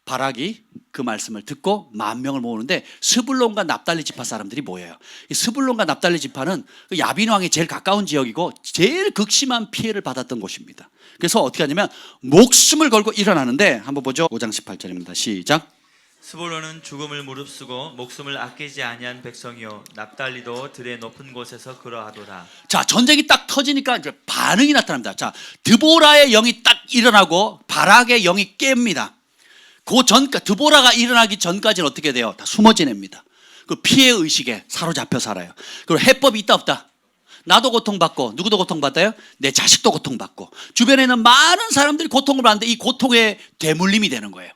바락이 그 말씀을 듣고 10,000명을 모으는데 스불론과 납달리 지파 사람들이 모여요. 이 스불론과 납달리 지파는 야빈 왕이 제일 가까운 지역이고 제일 극심한 피해를 받았던 곳입니다. 그래서 어떻게 하냐면 목숨을 걸고 일어나는데, 한번 보죠. 5장 18절입니다. 시작. 스불론은 죽음을 무릅쓰고 목숨을 아끼지 아니한 백성이요 납달리도 들의 높은 곳에서 그러하도다. 자, 전쟁이 딱 터지니까 이제 반응이 나타납니다. 자, 드보라의 영이 딱 일어나고 바락의 영이 깹니다. 드보라가 일어나기 전까지는 어떻게 돼요? 다 숨어 지냅니다. 그 피해 의식에 사로잡혀 살아요. 그리고 해법이 있다 없다? 나도 고통받고, 누구도 고통받아요? 내 자식도 고통받고, 주변에는 많은 사람들이 고통을 받는데 이 고통의 대물림이 되는 거예요.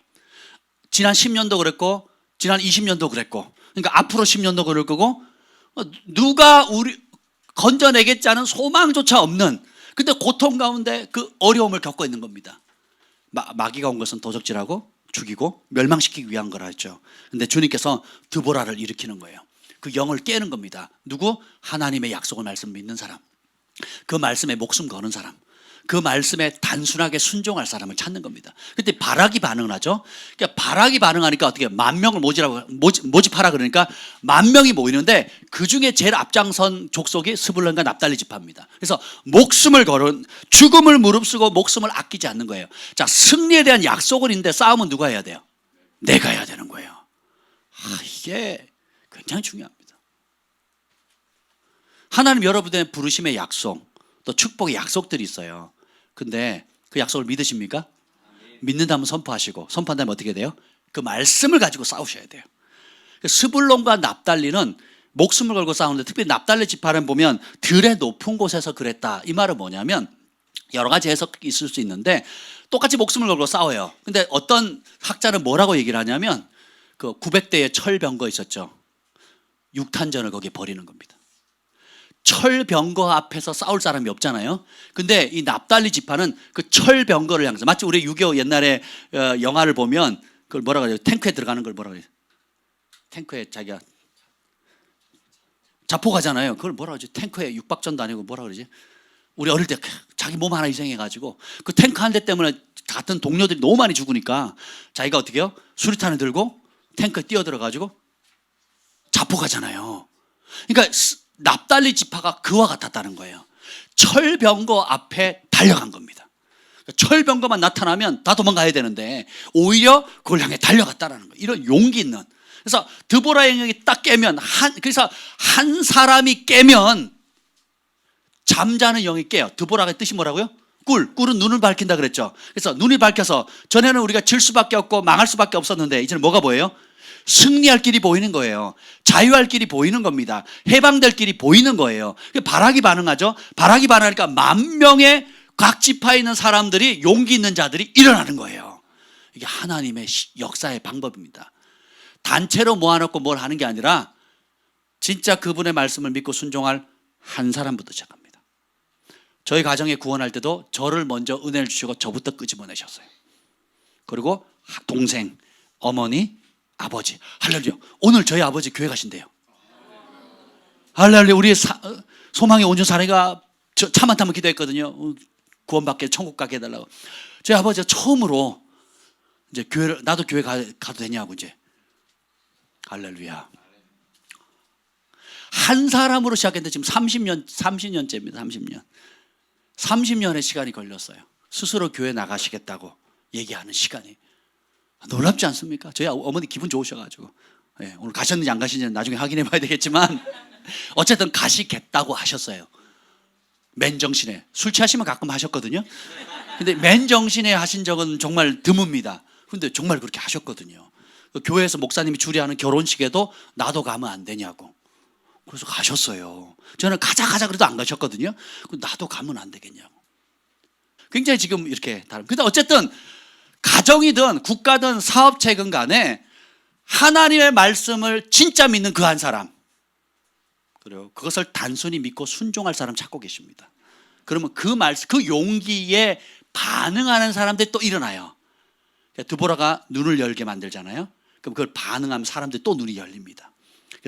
지난 10년도 그랬고 지난 20년도 그랬고, 그러니까 앞으로 10년도 그럴 거고, 누가 우리 건져내겠지 하는 소망조차 없는, 근데 고통 가운데 그 어려움을 겪고 있는 겁니다. 마귀가 온 것은 도적질하고 죽이고 멸망시키기 위한 거라 했죠. 근데 주님께서 드보라를 일으키는 거예요. 그 영을 깨는 겁니다. 누구? 하나님의 약속의 말씀 믿는 사람, 그 말씀에 목숨 거는 사람, 그 말씀에 단순하게 순종할 사람을 찾는 겁니다. 그때 바락이 반응을 하죠. 그러니까 바락이 반응하니까 어떻게 10,000명을 모집하라 그러니까 10,000명이 모이는데 그 중에 제일 앞장선 족속이 스불론과 납달리 지파입니다. 그래서 목숨을 걸은, 죽음을 무릅쓰고 목숨을 아끼지 않는 거예요. 자, 승리에 대한 약속은 있는데 싸움은 누가 해야 돼요? 내가 해야 되는 거예요. 이게 굉장히 중요합니다. 하나님 여러분의 부르심의 약속, 또 축복의 약속들이 있어요. 근데 그 약속을 믿으십니까? 믿는다면 선포하시고, 선포한다면 어떻게 돼요? 그 말씀을 가지고 싸우셔야 돼요. 스불론과 납달리는 목숨을 걸고 싸우는데, 특별히 납달리 지파는 보면 들의 높은 곳에서 그랬다. 이 말은 뭐냐면 여러 가지 해석이 있을 수 있는데 똑같이 목숨을 걸고 싸워요. 근데 어떤 학자는 뭐라고 얘기를 하냐면 그 900대의 철병거 있었죠. 육탄전을 거기에 벌이는 겁니다. 철병거 앞에서 싸울 사람이 없잖아요. 근데 이 납달리 지파는 그 철병거를 향해서, 마치 우리 6.25 옛날에 영화를 보면 그걸 뭐라 그래요? 탱크에 들어가는 걸 뭐라 그래요? 탱크에 자기가 자포가잖아요. 그걸 뭐라 그러지? 탱크에 육박전도 아니고 뭐라 그러지? 우리 어릴 때 자기 몸 하나 희생해가지고 그 탱크 한 대 때문에 같은 동료들이 너무 많이 죽으니까 자기가 어떻게 해요? 수류탄을 들고 탱크에 뛰어들어가지고 자포가잖아요. 그러니까 납달리 지파가 그와 같았다는 거예요. 철병거 앞에 달려간 겁니다. 철병거만 나타나면 다 도망가야 되는데 오히려 그걸 향해 달려갔다라는 거예요. 이런 용기 있는. 그래서 드보라의 영역이 딱 깨면 그래서 한 사람이 깨면 잠자는 영이 깨요. 드보라의 뜻이 뭐라고요? 꿀은 눈을 밝힌다 그랬죠. 그래서 눈이 밝혀서, 전에는 우리가 질 수밖에 없고 망할 수밖에 없었는데 이제는 뭐가 보여요? 승리할 길이 보이는 거예요. 자유할 길이 보이는 겁니다. 해방될 길이 보이는 거예요. 바락이 반응하죠. 바락이 반응하니까 10,000명의 각 지파에 있는 사람들이, 용기 있는 자들이 일어나는 거예요. 이게 하나님의 역사의 방법입니다. 단체로 모아놓고 뭘 하는 게 아니라 진짜 그분의 말씀을 믿고 순종할 한 사람부터 시작합니다. 저희 가정에 구원할 때도 저를 먼저 은혜를 주시고 저부터 끄집어내셨어요. 그리고 동생, 어머니, 아버지. 할렐루야. 오늘 저희 아버지 교회 가신대요. 할렐루야. 우리 소망의 온전 사례가 차만 타면 기도했거든요. 구원받게 천국 가게 해달라고. 저희 아버지가 처음으로 이제 교회를, 나도 교회 가도 되냐고 이제. 할렐루야. 한 사람으로 시작했는데 지금 30년째입니다. 30년의 시간이 걸렸어요. 스스로 교회 나가시겠다고 얘기하는 시간이. 놀랍지 않습니까? 저희 어머니 기분 좋으셔가지고, 네, 오늘 가셨는지 안 가시는지는 나중에 확인해 봐야 되겠지만 어쨌든 가시겠다고 하셨어요. 맨정신에. 술 취하시면 가끔 하셨거든요. 근데 맨정신에 하신 적은 정말 드뭅니다. 근데 정말 그렇게 하셨거든요. 교회에서 목사님이 주례하는 결혼식에도 나도 가면 안 되냐고. 그래서 가셨어요. 저는 가자 그래도 안 가셨거든요. 나도 가면 안 되겠냐고. 굉장히 지금 이렇게 다른. 근데 어쨌든 가정이든 국가든 사업체든 간에 하나님의 말씀을 진짜 믿는 그 한 사람, 그리고 그것을 단순히 믿고 순종할 사람 찾고 계십니다. 그러면 그 용기에 반응하는 사람들이 또 일어나요. 드보라가 눈을 열게 만들잖아요. 그럼 그걸 반응하면 사람들이 또 눈이 열립니다.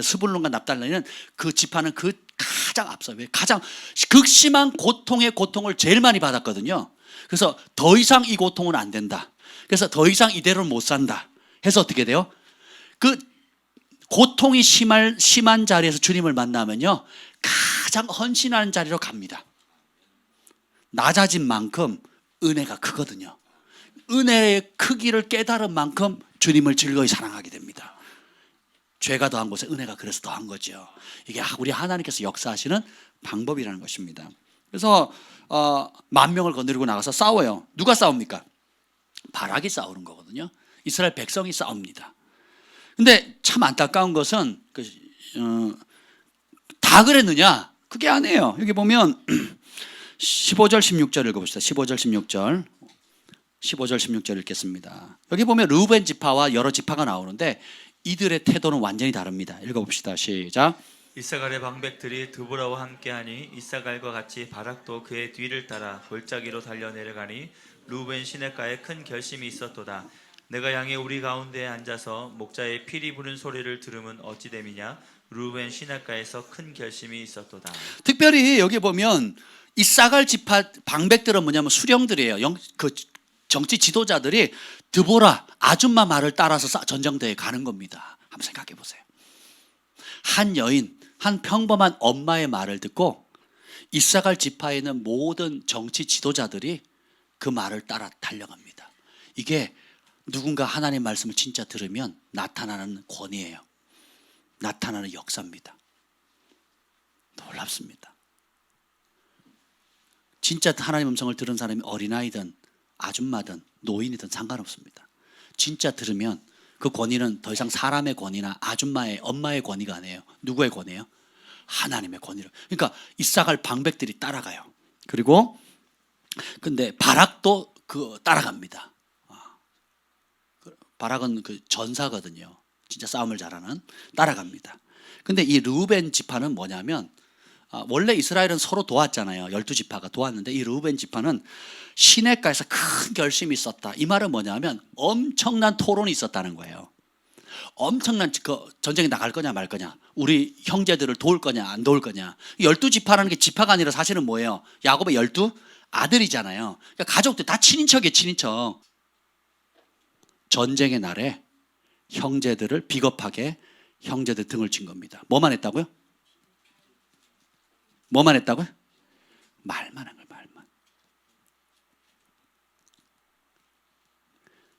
스불론과 납달리는 그 지파는 그 가장 앞서, 가장 극심한 고통의 고통을 제일 많이 받았거든요. 그래서 더 이상 이 고통은 안 된다. 그래서 더 이상 이대로는 못 산다 해서 어떻게 돼요? 그 고통이 심한 자리에서 주님을 만나면요, 가장 헌신하는 자리로 갑니다. 낮아진 만큼 은혜가 크거든요. 은혜의 크기를 깨달은 만큼 주님을 즐거이 사랑하게 됩니다. 죄가 더한 곳에 은혜가 그래서 더한 거죠. 이게 우리 하나님께서 역사하시는 방법이라는 것입니다. 그래서 10,000명을 거느리고 나가서 싸워요. 누가 싸웁니까? 바락이 싸우는 거거든요. 이스라엘 백성이 싸웁니다. 근데 참 안타까운 것은 다 그랬느냐? 그게 아니에요. 여기 보면 15절 16절 읽어봅시다. 15절 16절 읽겠습니다. 여기 보면 르우벤 지파와 여러 지파가 나오는데 이들의 태도는 완전히 다릅니다. 읽어봅시다. 시작. 이사갈의 방백들이 드보라와 함께하니 이사갈과 같이 바락도 그의 뒤를 따라 골짜기로 달려 내려가니 루벤 시냇가에 큰 결심이 있었도다. 내가 양의 우리 가운데에 앉아서 목자의 피리 부는 소리를 들으면 어찌 됨이냐. 루벤 시냇가에서 큰 결심이 있었도다. 특별히 여기 보면 이사갈 지파 방백들은 뭐냐면 수령들이에요. 그 정치 지도자들이 드보라 아줌마 말을 따라서 전쟁터에 가는 겁니다. 한번 생각해 보세요. 한 여인, 한 평범한 엄마의 말을 듣고 이사갈 지파에 있는 모든 정치 지도자들이 그 말을 따라 달려갑니다. 이게 누군가 하나님의 말씀을 진짜 들으면 나타나는 권위예요. 나타나는 역사입니다. 놀랍습니다. 진짜 하나님의 음성을 들은 사람이 어린아이든 아줌마든 노인이든 상관없습니다. 진짜 들으면 그 권위는 더 이상 사람의 권위나 아줌마의 엄마의 권위가 아니에요. 누구의 권위예요? 하나님의 권위를. 그러니까 이사갈 방백들이 따라가요. 그리고 근데 바락도 따라갑니다. 바락은 그 전사거든요. 진짜 싸움을 잘하는. 따라갑니다. 근데 이 르우벤 지파는 뭐냐면 원래 이스라엘은 서로 도왔잖아요. 12지파가 도왔는데 이 르우벤 지파는 시내가에서 큰 결심이 있었다. 이 말은 뭐냐면 엄청난 토론이 있었다는 거예요. 엄청난 그 전쟁에 나갈 거냐 말 거냐, 우리 형제들을 도울 거냐 안 도울 거냐. 12지파라는 게 지파가 아니라 사실은 뭐예요? 야곱의 12 아들이잖아요. 그러니까 가족들 다 친인척이에요. 친인척. 전쟁의 날에 형제들을 비겁하게 형제들 등을 친 겁니다. 뭐만 했다고요? 뭐만 했다고요? 말만 한 거예요. 말만.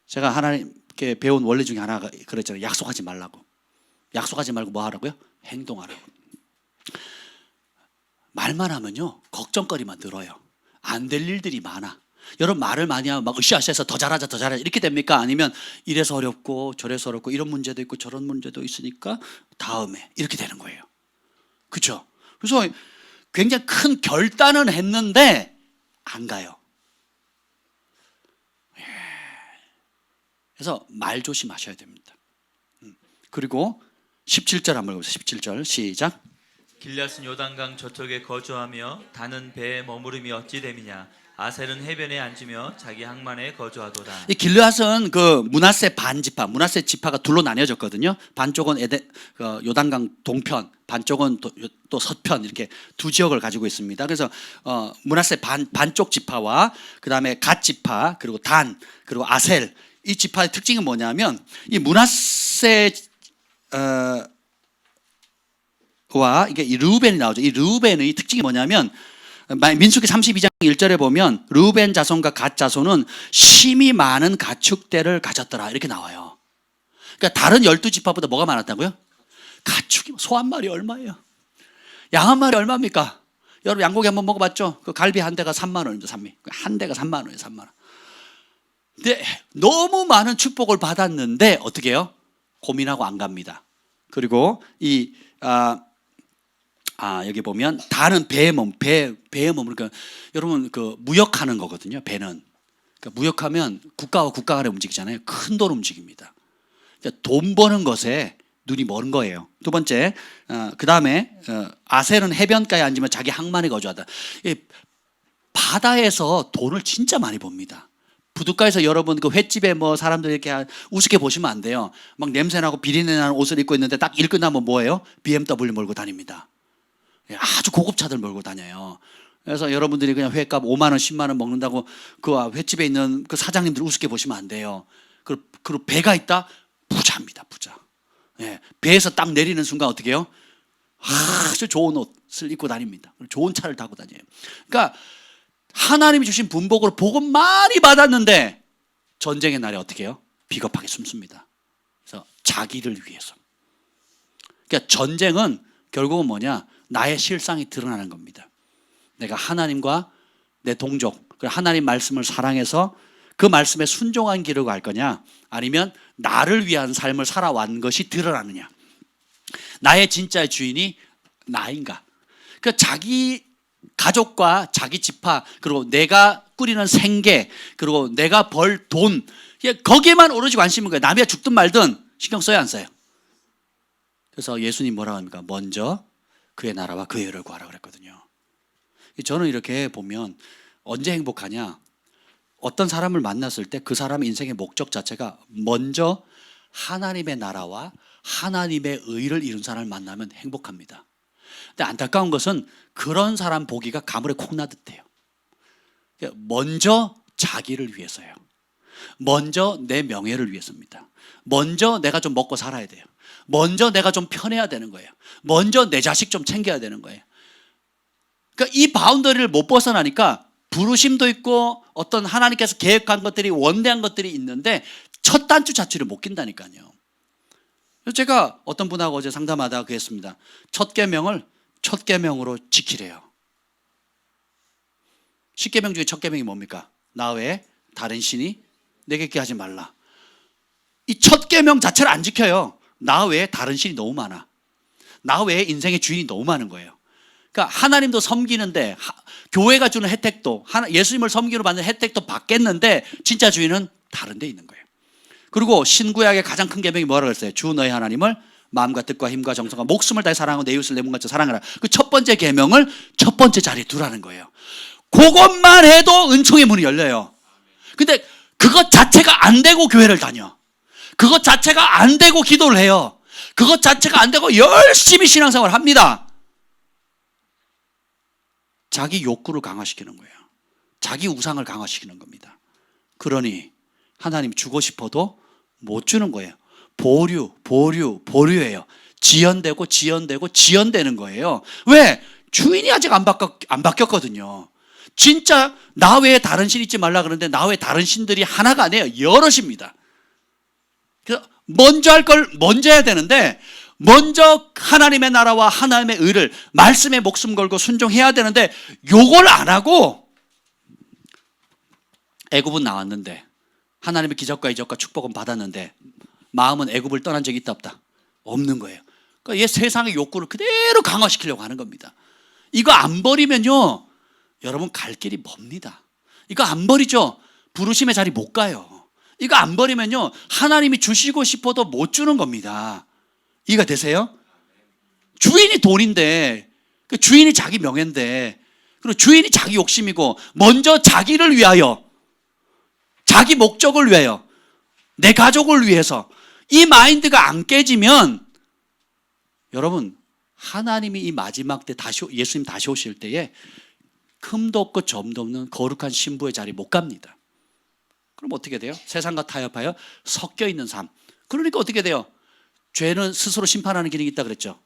제가 하나님께 배운 원리 중에 하나가 그랬잖아요. 약속하지 말라고. 약속하지 말고 뭐 하라고요? 행동하라고. 말만 하면요 걱정거리만 늘어요. 안 될 일들이 많아. 여러분 말을 많이 하면 막 으쌰으쌰해서 더 잘하자 더 잘하자 이렇게 됩니까? 아니면 이래서 어렵고 저래서 어렵고 이런 문제도 있고 저런 문제도 있으니까 다음에 이렇게 되는 거예요. 그렇죠? 그래서 굉장히 큰 결단은 했는데 안 가요. 그래서 말 조심하셔야 됩니다. 그리고 17절 한번 보세요. 17절 시작. 길앗은 요단강 저쪽에 거주하며 단은 배에 머무름이 어찌 됨이냐. 아셀은 해변에 앉으며 자기 항만에 거주하도다. 이 길르앗은 그 므낫세 반지파, 므낫세 지파가 둘로 나뉘어졌거든요. 반쪽은 요단강 동편, 반쪽은 또 서편 이렇게 두 지역을 가지고 있습니다. 그래서 므낫세 반쪽 지파와 그 다음에 갓 지파 그리고 단 그리고 아셀 이 지파의 특징은 뭐냐면 이 므낫세 와 이게 이 르우벤이 나오죠. 이 르우벤의 특징이 뭐냐면 민수기 32장 1절에 보면 르우벤 자손과 갓 자손은 심이 많은 가축대를 가졌더라 이렇게 나와요. 그러니까 다른 12지파보다 뭐가 많았다고요? 가축이. 소 한 마리 얼마예요? 양 한 마리 얼마입니까? 여러분 양고기 한번 먹어봤죠? 그 갈비 한 대가 3만 원입니다. 한 대가 3만 원이에요. 3만 원. 근데 너무 많은 축복을 받았는데 어떻게 해요? 고민하고 안 갑니다. 그리고 여기 보면 단은 배에 머무르니까 여러분 그 무역하는 거거든요. 배는 그러니까 무역하면 국가와 국가 간에 움직이잖아요. 큰 돈 움직입니다. 그러니까 돈 버는 것에 눈이 먼 거예요. 두 번째, 그 다음에 아셀은 해변가에 앉으면 자기 항만에 거주하다. 바다에서 돈을 진짜 많이 법니다. 부둣가에서 여러분 그 횟집에 뭐 사람들 이렇게 우습게 보시면 안 돼요. 막 냄새나고 비린내 나는 옷을 입고 있는데 딱 일 끝나면 뭐예요? BMW 몰고 다닙니다. 아주 고급차들 몰고 다녀요. 그래서 여러분들이 그냥 회값 5만 원, 10만 원 먹는다고 그 횟집에 있는 그 사장님들 우습게 보시면 안 돼요. 그리고 배가 있다? 부자입니다. 부자. 예, 배에서 딱 내리는 순간 어떻게 해요? 아주 좋은 옷을 입고 다닙니다. 좋은 차를 타고 다녀요. 그러니까 하나님이 주신 분복으로 복은 많이 받았는데 전쟁의 날에 어떻게 해요? 비겁하게 숨습니다. 그래서 자기를 위해서. 그러니까 전쟁은 결국은 뭐냐? 나의 실상이 드러나는 겁니다. 내가 하나님과 내 동족, 하나님 말씀을 사랑해서 그 말씀에 순종한 길을 갈 거냐, 아니면 나를 위한 삶을 살아왔는 것이 드러나느냐. 나의 진짜 주인이 나인가. 그러니까 자기 가족과 자기 지파, 그리고 내가 꾸리는 생계, 그리고 내가 벌 돈, 거기에만 오로지 관심인 거예요. 남이 죽든 말든 신경 써야 안 써요. 그래서 예수님 뭐라고 합니까? 먼저 그의 나라와 그의 의를 구하라 그랬거든요. 저는 이렇게 보면 언제 행복하냐? 어떤 사람을 만났을 때 그 사람의 인생의 목적 자체가 먼저 하나님의 나라와 하나님의 의를 이룬 사람을 만나면 행복합니다. 근데 안타까운 것은 그런 사람 보기가 가물에 콩 나듯해요. 먼저 자기를 위해서요. 먼저 내 명예를 위해서입니다. 먼저 내가 좀 먹고 살아야 돼요. 먼저 내가 좀 편해야 되는 거예요. 먼저 내 자식 좀 챙겨야 되는 거예요. 그러니까 이 바운더리를 못 벗어나니까 부르심도 있고 어떤 하나님께서 계획한 것들이 원대한 것들이 있는데 첫 단추 자체를 못 낀다니까요. 제가 어떤 분하고 어제 상담하다가 그랬습니다. 첫 계명을 첫 계명으로 지키래요. 10계명 중에 첫 계명이 뭡니까? 나 외에 다른 신이 내게 있게 하지 말라. 이 첫 계명 자체를 안 지켜요. 나 외에 다른 신이 너무 많아. 나 외에 인생의 주인이 너무 많은 거예요. 그러니까 하나님도 섬기는데 교회가 주는 혜택도, 예수님을 섬기로 받는 혜택도 받겠는데 진짜 주인은 다른 데 있는 거예요. 그리고 신구약의 가장 큰 계명이 뭐라고 했어요? 주 너희 하나님을 마음과 뜻과 힘과 정성과 목숨을 다해 사랑하고 내 이웃을 내 몸같이 사랑하라. 그 첫 번째 계명을 첫 번째 자리에 두라는 거예요. 그것만 해도 은총의 문이 열려요. 근데 그것 자체가 안 되고 교회를 다녀. 그것 자체가 안 되고 기도를 해요. 그것 자체가 안 되고 열심히 신앙생활을 합니다. 자기 욕구를 강화시키는 거예요. 자기 우상을 강화시키는 겁니다. 그러니 하나님 주고 싶어도 못 주는 거예요. 보류예요. 지연되는 거예요. 왜? 주인이 아직 안 바뀌었거든요. 진짜 나 외에 다른 신 있지 말라 그러는데 나 외에 다른 신들이 하나가 아니에요. 여럿입니다. 그래서 먼저 할 걸 먼저 해야 되는데 먼저 하나님의 나라와 하나님의 의를 말씀에 목숨 걸고 순종해야 되는데 요걸 안 하고 애굽은 나왔는데 하나님의 기적과 이적과 축복은 받았는데 마음은 애굽을 떠난 적이 있다 없다? 없는 거예요. 그러니까 얘 세상의 욕구를 그대로 강화시키려고 하는 겁니다. 이거 안 버리면요 여러분 갈 길이 멉니다. 이거 안 버리죠 부르심의 자리 못 가요. 이거 안 버리면요 하나님이 주시고 싶어도 못 주는 겁니다. 이해가 되세요? 주인이 돈인데 주인이 자기 명예인데 그리고 주인이 자기 욕심이고 먼저 자기를 위하여 자기 목적을 위하여 내 가족을 위해서 이 마인드가 안 깨지면 여러분 하나님이 이 마지막 때 예수님 다시 오실 때에 흠도 없고 점도 없는 거룩한 신부의 자리 못 갑니다. 그럼 어떻게 돼요? 세상과 타협하여 섞여 있는 삶. 그러니까 어떻게 돼요? 죄는 스스로 심판하는 기능이 있다 그랬죠.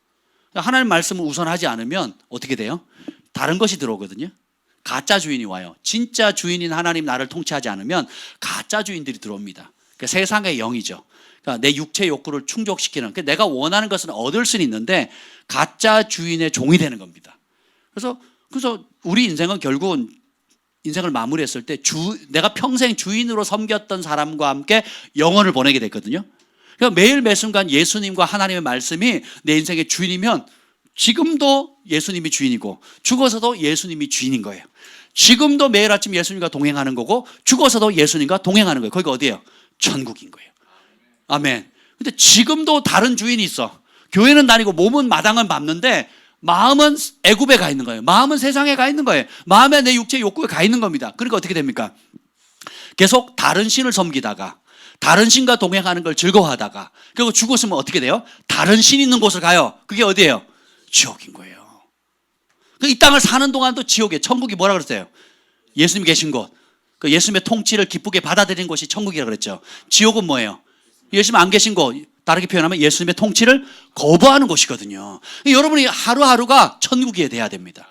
하나님 말씀을 우선하지 않으면 어떻게 돼요? 다른 것이 들어오거든요. 가짜 주인이 와요. 진짜 주인인 하나님 나를 통치하지 않으면 가짜 주인들이 들어옵니다. 그러니까 세상의 영이죠. 그러니까 내 육체 욕구를 충족시키는 그러니까 내가 원하는 것은 얻을 수는 있는데 가짜 주인의 종이 되는 겁니다. 그래서 우리 인생은 결국은 인생을 마무리했을 때 내가 평생 주인으로 섬겼던 사람과 함께 영혼을 보내게 됐거든요. 그러니까 매일 매순간 예수님과 하나님의 말씀이 내 인생의 주인이면 지금도 예수님이 주인이고 죽어서도 예수님이 주인인 거예요. 지금도 매일 아침 예수님과 동행하는 거고 죽어서도 예수님과 동행하는 거예요. 거기가 어디예요? 천국인 거예요. 아멘. 근데 지금도 다른 주인이 있어. 교회는 다니고 몸은 마당은 밟는데 마음은 애굽에 가 있는 거예요. 마음은 세상에 가 있는 거예요. 마음에 내 육체 욕구에 가 있는 겁니다. 그러니까 어떻게 됩니까? 계속 다른 신을 섬기다가 다른 신과 동행하는 걸 즐거워하다가 그리고 죽었으면 어떻게 돼요? 다른 신 있는 곳을 가요. 그게 어디예요? 지옥인 거예요. 이 땅을 사는 동안도 지옥이에요. 천국이 뭐라 그랬어요? 예수님 계신 곳. 그 예수님의 통치를 기쁘게 받아들인 곳이 천국이라고 그랬죠. 지옥은 뭐예요? 예수님 안 계신 곳. 다르게 표현하면 예수님의 통치를 거부하는 곳이거든요. 여러분이 하루하루가 천국이 돼야 됩니다.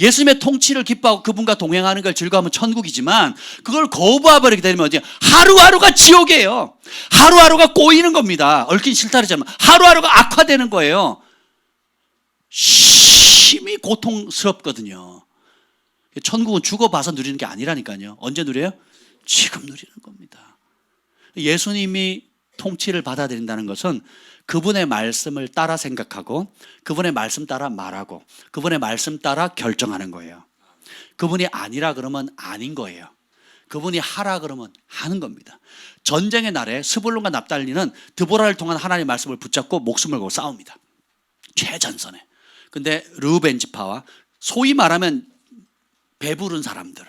예수님의 통치를 기뻐하고 그분과 동행하는 걸 즐거워하면 천국이지만 그걸 거부해버리게 되면 어디야? 하루하루가 지옥이에요. 하루하루가 꼬이는 겁니다. 얽힌 실타래잖아요. 하루하루가 악화되는 거예요. 심히 고통스럽거든요. 천국은 죽어봐서 누리는 게 아니라니까요. 언제 누려요? 지금 누리는 겁니다. 예수님이 통치를 받아들인다는 것은 그분의 말씀을 따라 생각하고 그분의 말씀 따라 말하고 그분의 말씀 따라 결정하는 거예요. 그분이 아니라 그러면 아닌 거예요. 그분이 하라 그러면 하는 겁니다. 전쟁의 날에 스불론과 납달리는 드보라를 통한 하나님의 말씀을 붙잡고 목숨을 걸고 싸웁니다. 최전선에. 근데 르우벤 지파와 소위 말하면 배부른 사람들,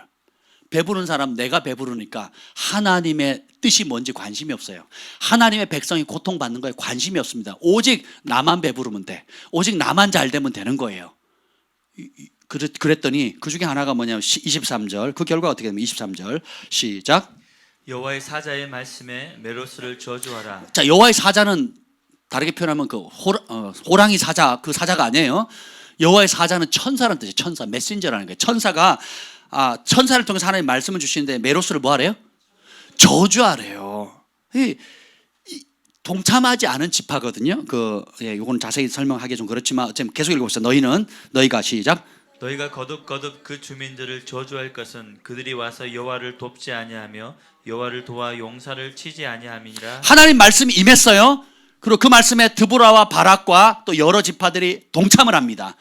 내가 배부르니까 하나님의 뜻이 뭔지 관심이 없어요. 하나님의 백성이 고통받는 거에 관심이 없습니다. 오직 나만 배부르면 돼. 오직 나만 잘 되면 되는 거예요. 그랬더니 그 중에 하나가 뭐냐면 23절. 그 결과가 어떻게 되면 23절 시작. 여호와의 사자의 말씀에 메로스를 저주하라. 자, 여호와의 사자는 다르게 표현하면 그 호랑이 사자, 그 사자가 아니에요. 여호와의 사자는 천사라는 뜻이에요. 천사, 메신저라는 거예요. 천사가 천사를 통해서 하나님 말씀을 주시는데 메로스를 뭐 하래요? 저주하래요. 동참하지 않은 지파거든요. 요건 자세히 설명하기 좀 그렇지만 어쨌든 계속 읽어봅시다. 너희가 시작. 너희가 거듭 그 주민들을 저주할 것은 그들이 와서 여호와를 돕지 아니하며 여호와를 도와 용사를 치지 아니함이니라. 하나님 말씀이 임했어요. 그리고 그 말씀에 드보라와 바락과 또 여러 지파들이 동참을 합니다.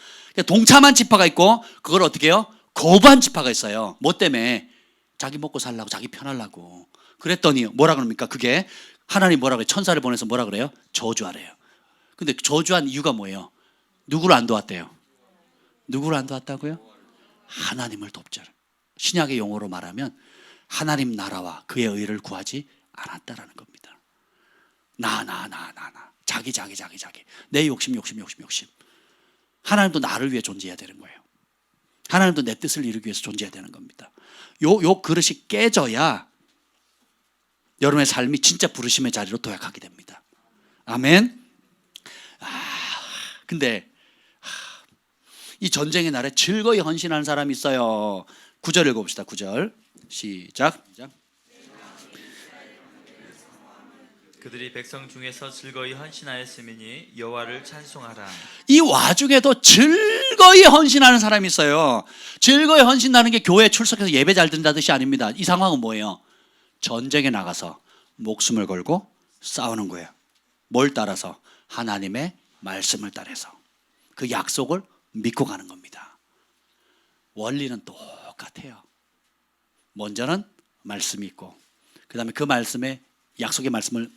동참한 지파가 있고 그걸 어떻게 해요? 거부한 지파가 있어요. 뭐 때문에? 자기 먹고 살라고, 자기 편하려고. 그랬더니 뭐라 그럽니까? 그게 하나님 뭐라 그래요? 천사를 보내서 뭐라 그래요? 저주하래요. 근데 저주한 이유가 뭐예요? 누구를 안 도왔대요? 누구를 안 도왔다고요? 하나님을 돕자. 신약의 용어로 말하면 하나님 나라와 그의 의를 구하지 않았다라는 겁니다. 나. 자기. 내 욕심. 하나님도 나를 위해 존재해야 되는 거예요. 하나님도 내 뜻을 이루기 위해서 존재해야 되는 겁니다. 요 그릇이 깨져야 여러분의 삶이 진짜 부르심의 자리로 도약하게 됩니다. 아멘. 근데 이 전쟁의 날에 즐거이 헌신하는 사람이 있어요. 9절 읽어봅시다. 9절 시작. 그들이 백성 중에서 즐거이 헌신하였으니 여호와를 찬송하라. 이 와중에도 즐거이 헌신하는 사람이 있어요. 즐거이 헌신하는 게 교회에 출석해서 예배 잘 드린다는 뜻이 아닙니다. 이 상황은 뭐예요? 전쟁에 나가서 목숨을 걸고 싸우는 거예요. 뭘 따라서? 하나님의 말씀을 따라서 그 약속을 믿고 가는 겁니다. 원리는 똑같아요. 먼저는 말씀이 있고 그 다음에 그 말씀에 약속의 말씀을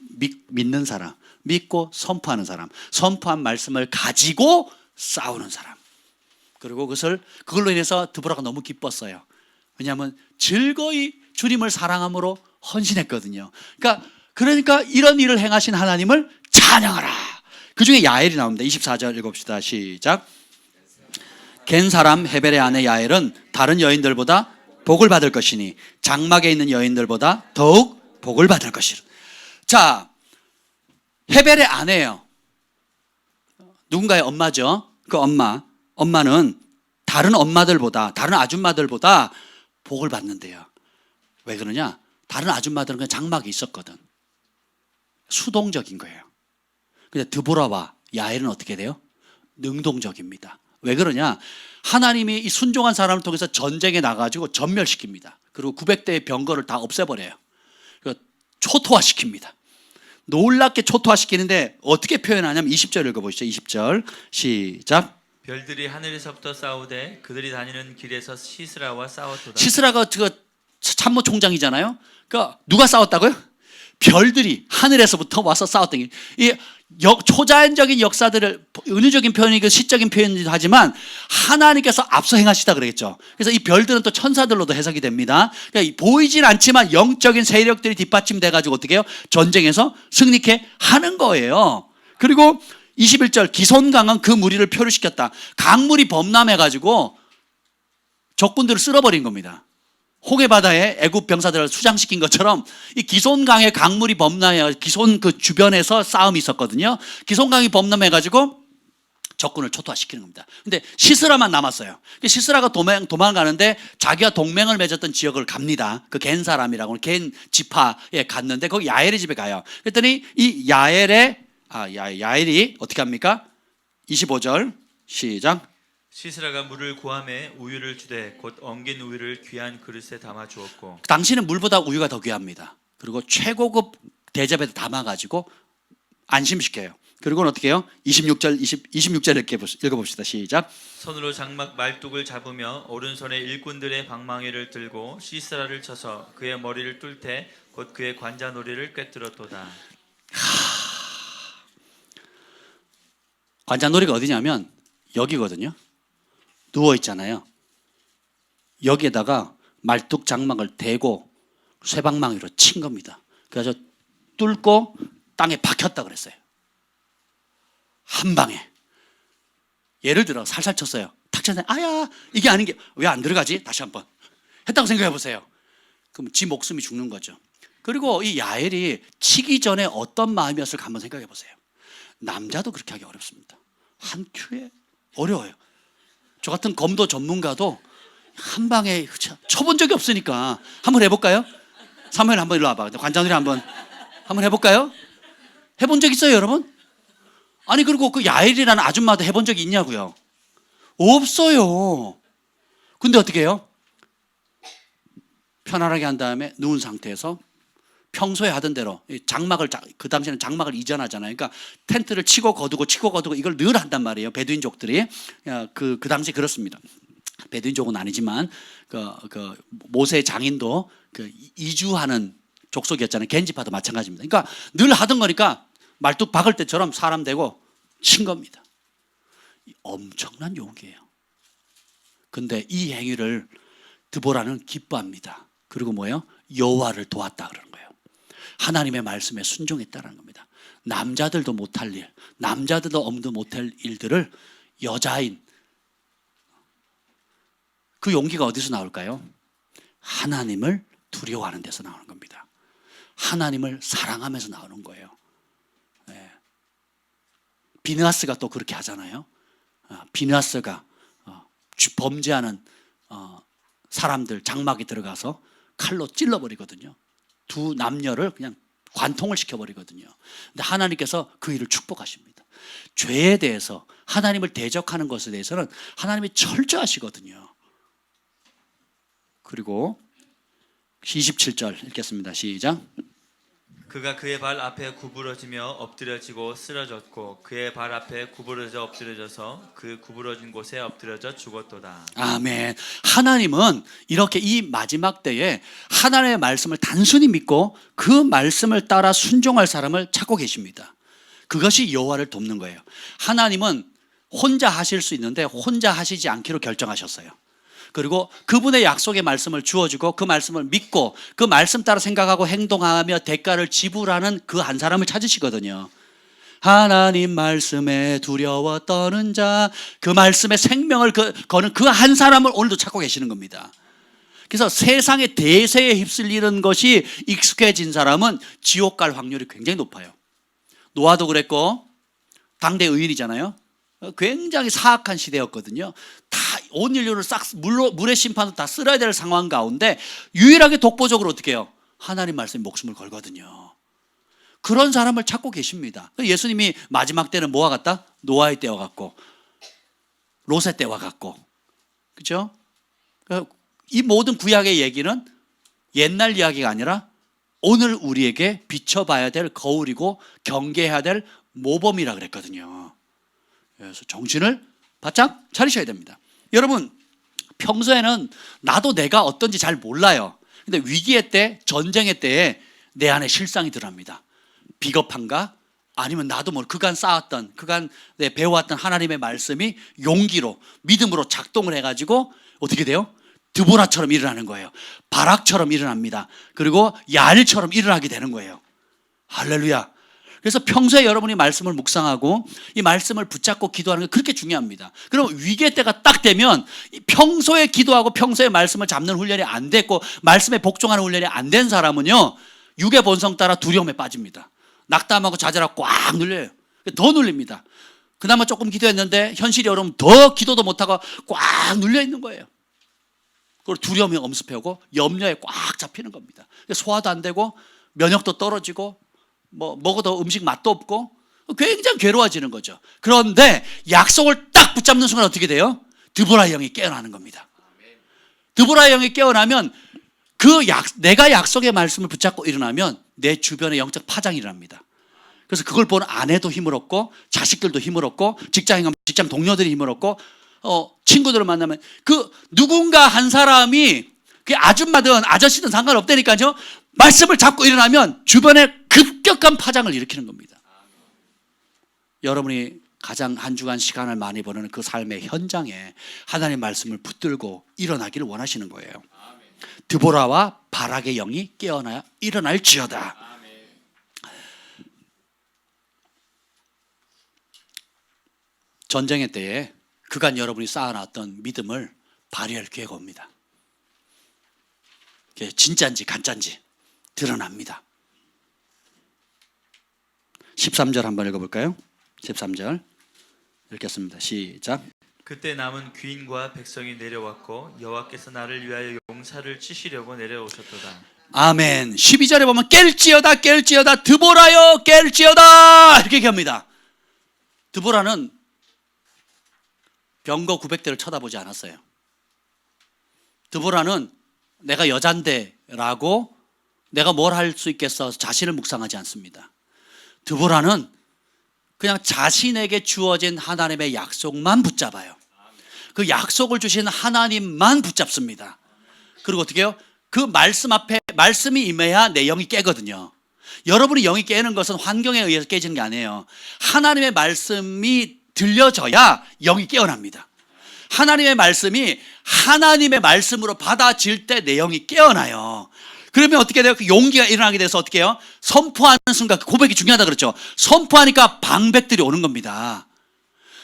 믿는 사람, 믿고 선포하는 사람, 선포한 말씀을 가지고 싸우는 사람. 그리고 그걸로 인해서 드보라가 너무 기뻤어요. 왜냐하면 즐거이 주님을 사랑함으로 헌신했거든요. 그러니까 이런 일을 행하신 하나님을 찬양하라. 그 중에 야엘이 나옵니다. 24절 읽읍시다. 시작. 겐 사람 헤벨의 아내 야엘은 다른 여인들보다 복을 받을 것이니 장막에 있는 여인들보다 더욱 복을 받을 것이라. 자, 헤벨의 아내예요. 누군가의 엄마죠. 그 엄마는 다른 엄마들보다, 다른 아줌마들보다 복을 받는데요. 왜 그러냐? 다른 아줌마들은 그냥 장막에 있었거든. 수동적인 거예요. 근데 드보라와 야엘은 어떻게 돼요? 능동적입니다. 왜 그러냐? 하나님이 이 순종한 사람을 통해서 전쟁에 나가지고 전멸시킵니다. 그리고 900대의 병거를 다 없애버려요. 초토화시킵니다. 놀랍게 초토화시키는데 어떻게 표현하냐면 20절 읽어보시죠. 20절 시작. 별들이 하늘에서부터 싸우되 그들이 다니는 길에서 시스라와 싸웠도다. 시스라가 참모총장이잖아요. 그러니까 누가 싸웠다고요? 별들이 하늘에서부터 와서 싸웠던 게, 이 초자연적인 역사들을 은유적인 표현이고 시적인 표현이기도 하지만 하나님께서 앞서 행하시다 그러겠죠. 그래서 이 별들은 또 천사들로도 해석이 됩니다. 그러니까 보이진 않지만 영적인 세력들이 뒷받침돼 가지고 어떻게 해요? 전쟁에서 승리케 하는 거예요. 그리고 21절 기손강은 그 무리를 표류시켰다. 강물이 범람해 가지고 적군들을 쓸어버린 겁니다. 홍해 바다에 애굽 병사들을 수장시킨 것처럼 이 기손강의 강물이 범람해 기손 그 주변에서 싸움이 있었거든요. 기손강이 범람해 가지고 적군을 초토화시키는 겁니다. 근데 시스라만 남았어요. 시스라가 도망가는데 자기가 동맹을 맺었던 지역을 갑니다. 그 겐 사람이라고 겐 지파에 갔는데 거기 야엘의 집에 가요. 그랬더니 이 야엘이 어떻게 합니까? 25절 시작. 시스라가 물을 구하매 우유를 주되 곧 엉긴 우유를 귀한 그릇에 담아 주었고. 당신은 물보다 우유가 더 귀합니다. 그리고 최고급 대접에 담아가지고 안심시켜요. 그리고는 어떻게 해요? 26절 읽어봅시다. 시작. 손으로 장막 말뚝을 잡으며 오른손에 일꾼들의 방망이를 들고 시스라를 쳐서 그의 머리를 뚫되 곧 그의 관자놀이를 꿰뚫었도다. 관자놀이가 어디냐면 여기거든요. 누워있잖아요. 여기에다가 말뚝 장막을 대고 쇠방망이로 친 겁니다. 그래서 뚫고 땅에 박혔다 그랬어요. 한 방에. 예를 들어 살살 쳤어요. 탁 쳤는데 아야 이게 아닌 게 왜 안 들어가지? 다시 한번 했다고 생각해 보세요. 그럼 지 목숨이 죽는 거죠. 그리고 이 야엘이 치기 전에 어떤 마음이었을까 한번 생각해 보세요. 남자도 그렇게 하기 어렵습니다. 한 큐에 어려워요. 저 같은 검도 전문가도 한 방에 쳐본 적이 없으니까 한번 해볼까요? 사무엘 한번 일로 와봐. 관자놀이 한번 해볼까요? 해본 적 있어요, 여러분? 아니 그리고 그 야엘이라는 아줌마도 해본 적이 있냐고요? 없어요. 근데 어떻게 해요? 편안하게 한 다음에 누운 상태에서 평소에 하던 대로 장막을 그 당시에는 장막을 이전하잖아요. 그러니까 텐트를 치고 거두고 이걸 늘 한단 말이에요. 베두인족들이 그 당시 그렇습니다. 베두인족은 아니지만 그 모세 장인도 그 이주하는 족속이었잖아요. 겐지파도 마찬가지입니다. 그러니까 늘 하던 거니까 말뚝 박을 때처럼 사람 대고 친 겁니다. 엄청난 용기예요. 근데 이 행위를 드보라는 기뻐합니다. 그리고 뭐예요? 여호와를 도왔다 그러는 거예요. 하나님의 말씀에 순종했다는 겁니다. 남자들도 못할 일, 남자들도 엄두 못할 일들을 여자인 그 용기가 어디서 나올까요? 하나님을 두려워하는 데서 나오는 겁니다. 하나님을 사랑하면서 나오는 거예요. 네. 비느하스가 또 그렇게 하잖아요. 비느하스가 범죄하는 사람들 장막에 들어가서 칼로 찔러버리거든요. 두 남녀를 그냥 관통을 시켜버리거든요. 근데 하나님께서 그 일을 축복하십니다. 죄에 대해서 하나님을 대적하는 것에 대해서는 하나님이 철저하시거든요. 그리고 27절 읽겠습니다. 시작. 그가 그의 발 앞에 구부러지며 엎드려지고 쓰러졌고 그의 발 앞에 구부러져 엎드려져서 그 구부러진 곳에 엎드려져 죽었도다. 아멘. 하나님은 이렇게 이 마지막 때에 하나님의 말씀을 단순히 믿고 그 말씀을 따라 순종할 사람을 찾고 계십니다. 그것이 여호와를 돕는 거예요. 하나님은 혼자 하실 수 있는데 혼자 하시지 않기로 결정하셨어요. 그리고 그분의 약속의 말씀을 주어주고 그 말씀을 믿고 그 말씀 따라 생각하고 행동하며 대가를 지불하는 그 한 사람을 찾으시거든요. 하나님 말씀에 두려워 떠는 자, 그 말씀에 생명을 거는 그 한 사람을 오늘도 찾고 계시는 겁니다. 그래서 세상의 대세에 휩쓸리는 것이 익숙해진 사람은 지옥 갈 확률이 굉장히 높아요. 노아도 그랬고 당대 의인이잖아요. 굉장히 사악한 시대였거든요. 다 온 인류를 싹 물의 심판으로 다 쓸어야 될 상황 가운데 유일하게 독보적으로 어떻게 해요? 하나님 말씀에 목숨을 걸거든요. 그런 사람을 찾고 계십니다. 예수님이 마지막 때는 뭐와 같다? 노아의 때와 같고 롯의 때와 같고, 그렇죠? 이 모든 구약의 얘기는 옛날 이야기가 아니라 오늘 우리에게 비춰봐야 될 거울이고 경계해야 될 모범이라 그랬거든요. 그래서 정신을 바짝 차리셔야 됩니다. 여러분, 평소에는 나도 내가 어떤지 잘 몰라요. 근데 위기의 때, 전쟁의 때에 내 안에 실상이 드러납니다. 비겁한가? 아니면 나도 그간 쌓았던, 그간 배워왔던 하나님의 말씀이 용기로, 믿음으로 작동을 해가지고 어떻게 돼요? 드보라처럼 일어나는 거예요. 바락처럼 일어납니다. 그리고 야일처럼 일어나게 되는 거예요. 할렐루야. 그래서 평소에 여러분이 말씀을 묵상하고 이 말씀을 붙잡고 기도하는 게 그렇게 중요합니다. 그럼 위기의 때가 딱 되면 평소에 기도하고 평소에 말씀을 잡는 훈련이 안 됐고 말씀에 복종하는 훈련이 안 된 사람은요, 육의 본성 따라 두려움에 빠집니다. 낙담하고 좌절하고 꽉 눌려요. 더 눌립니다. 그나마 조금 기도했는데 현실이 어려우면 더 기도도 못하고 꽉 눌려 있는 거예요. 그리고 두려움이 엄습하고 염려에 꽉 잡히는 겁니다. 소화도 안 되고 면역도 떨어지고 먹어도 음식 맛도 없고 굉장히 괴로워지는 거죠. 그런데 약속을 딱 붙잡는 순간 어떻게 돼요? 드보라 형이 깨어나는 겁니다. 드보라 형이 깨어나면 내가 약속의 말씀을 붙잡고 일어나면 내 주변에 영적 파장이 일어납니다. 그래서 그걸 보는 아내도 힘을 얻고 자식들도 힘을 얻고 직장 동료들이 힘을 얻고 친구들을 만나면 그 누군가 한 사람이 그게 아줌마든 아저씨든 상관없다니까요. 말씀을 잡고 일어나면 주변에 급격한 파장을 일으키는 겁니다. 여러분이 가장 한 주간 시간을 많이 보내는 그 삶의 현장에 하나님의 말씀을 붙들고 일어나기를 원하시는 거예요. 드보라와 바락의 영이 깨어나야 일어날지어다. 전쟁의 때에 그간 여러분이 쌓아놨던 믿음을 발휘할 기회가 옵니다. 그게 진짜인지 가짜인지 드러납니다. 13절 한번 읽어볼까요? 13절 읽겠습니다. 시작. 그때 남은 귀인과 백성이 내려왔고 여호와께서 나를 위하여 용사를 치시려고 내려오셨도다. 아멘. 12절에 보면 깰지어다 깰지어다 드보라여 깰지어다 이렇게 얘기합니다. 드보라는 병거 900대를 쳐다보지 않았어요. 드보라는 내가 여잔데라고 내가 뭘 할 수 있겠어 자신을 묵상하지 않습니다. 드보라는 그냥 자신에게 주어진 하나님의 약속만 붙잡아요. 그 약속을 주신 하나님만 붙잡습니다. 그리고 어떻게 해요? 그 말씀 앞에 말씀이 임해야 내 영이 깨거든요. 여러분이 영이 깨는 것은 환경에 의해서 깨지는 게 아니에요. 하나님의 말씀이 들려져야 영이 깨어납니다. 하나님의 말씀이 하나님의 말씀으로 받아질 때 내 영이 깨어나요. 그러면 어떻게 돼요? 그 용기가 일어나게 돼서 어떻게 해요? 선포하는 순간 그 고백이 중요하다 그랬죠. 선포하니까 방백들이 오는 겁니다.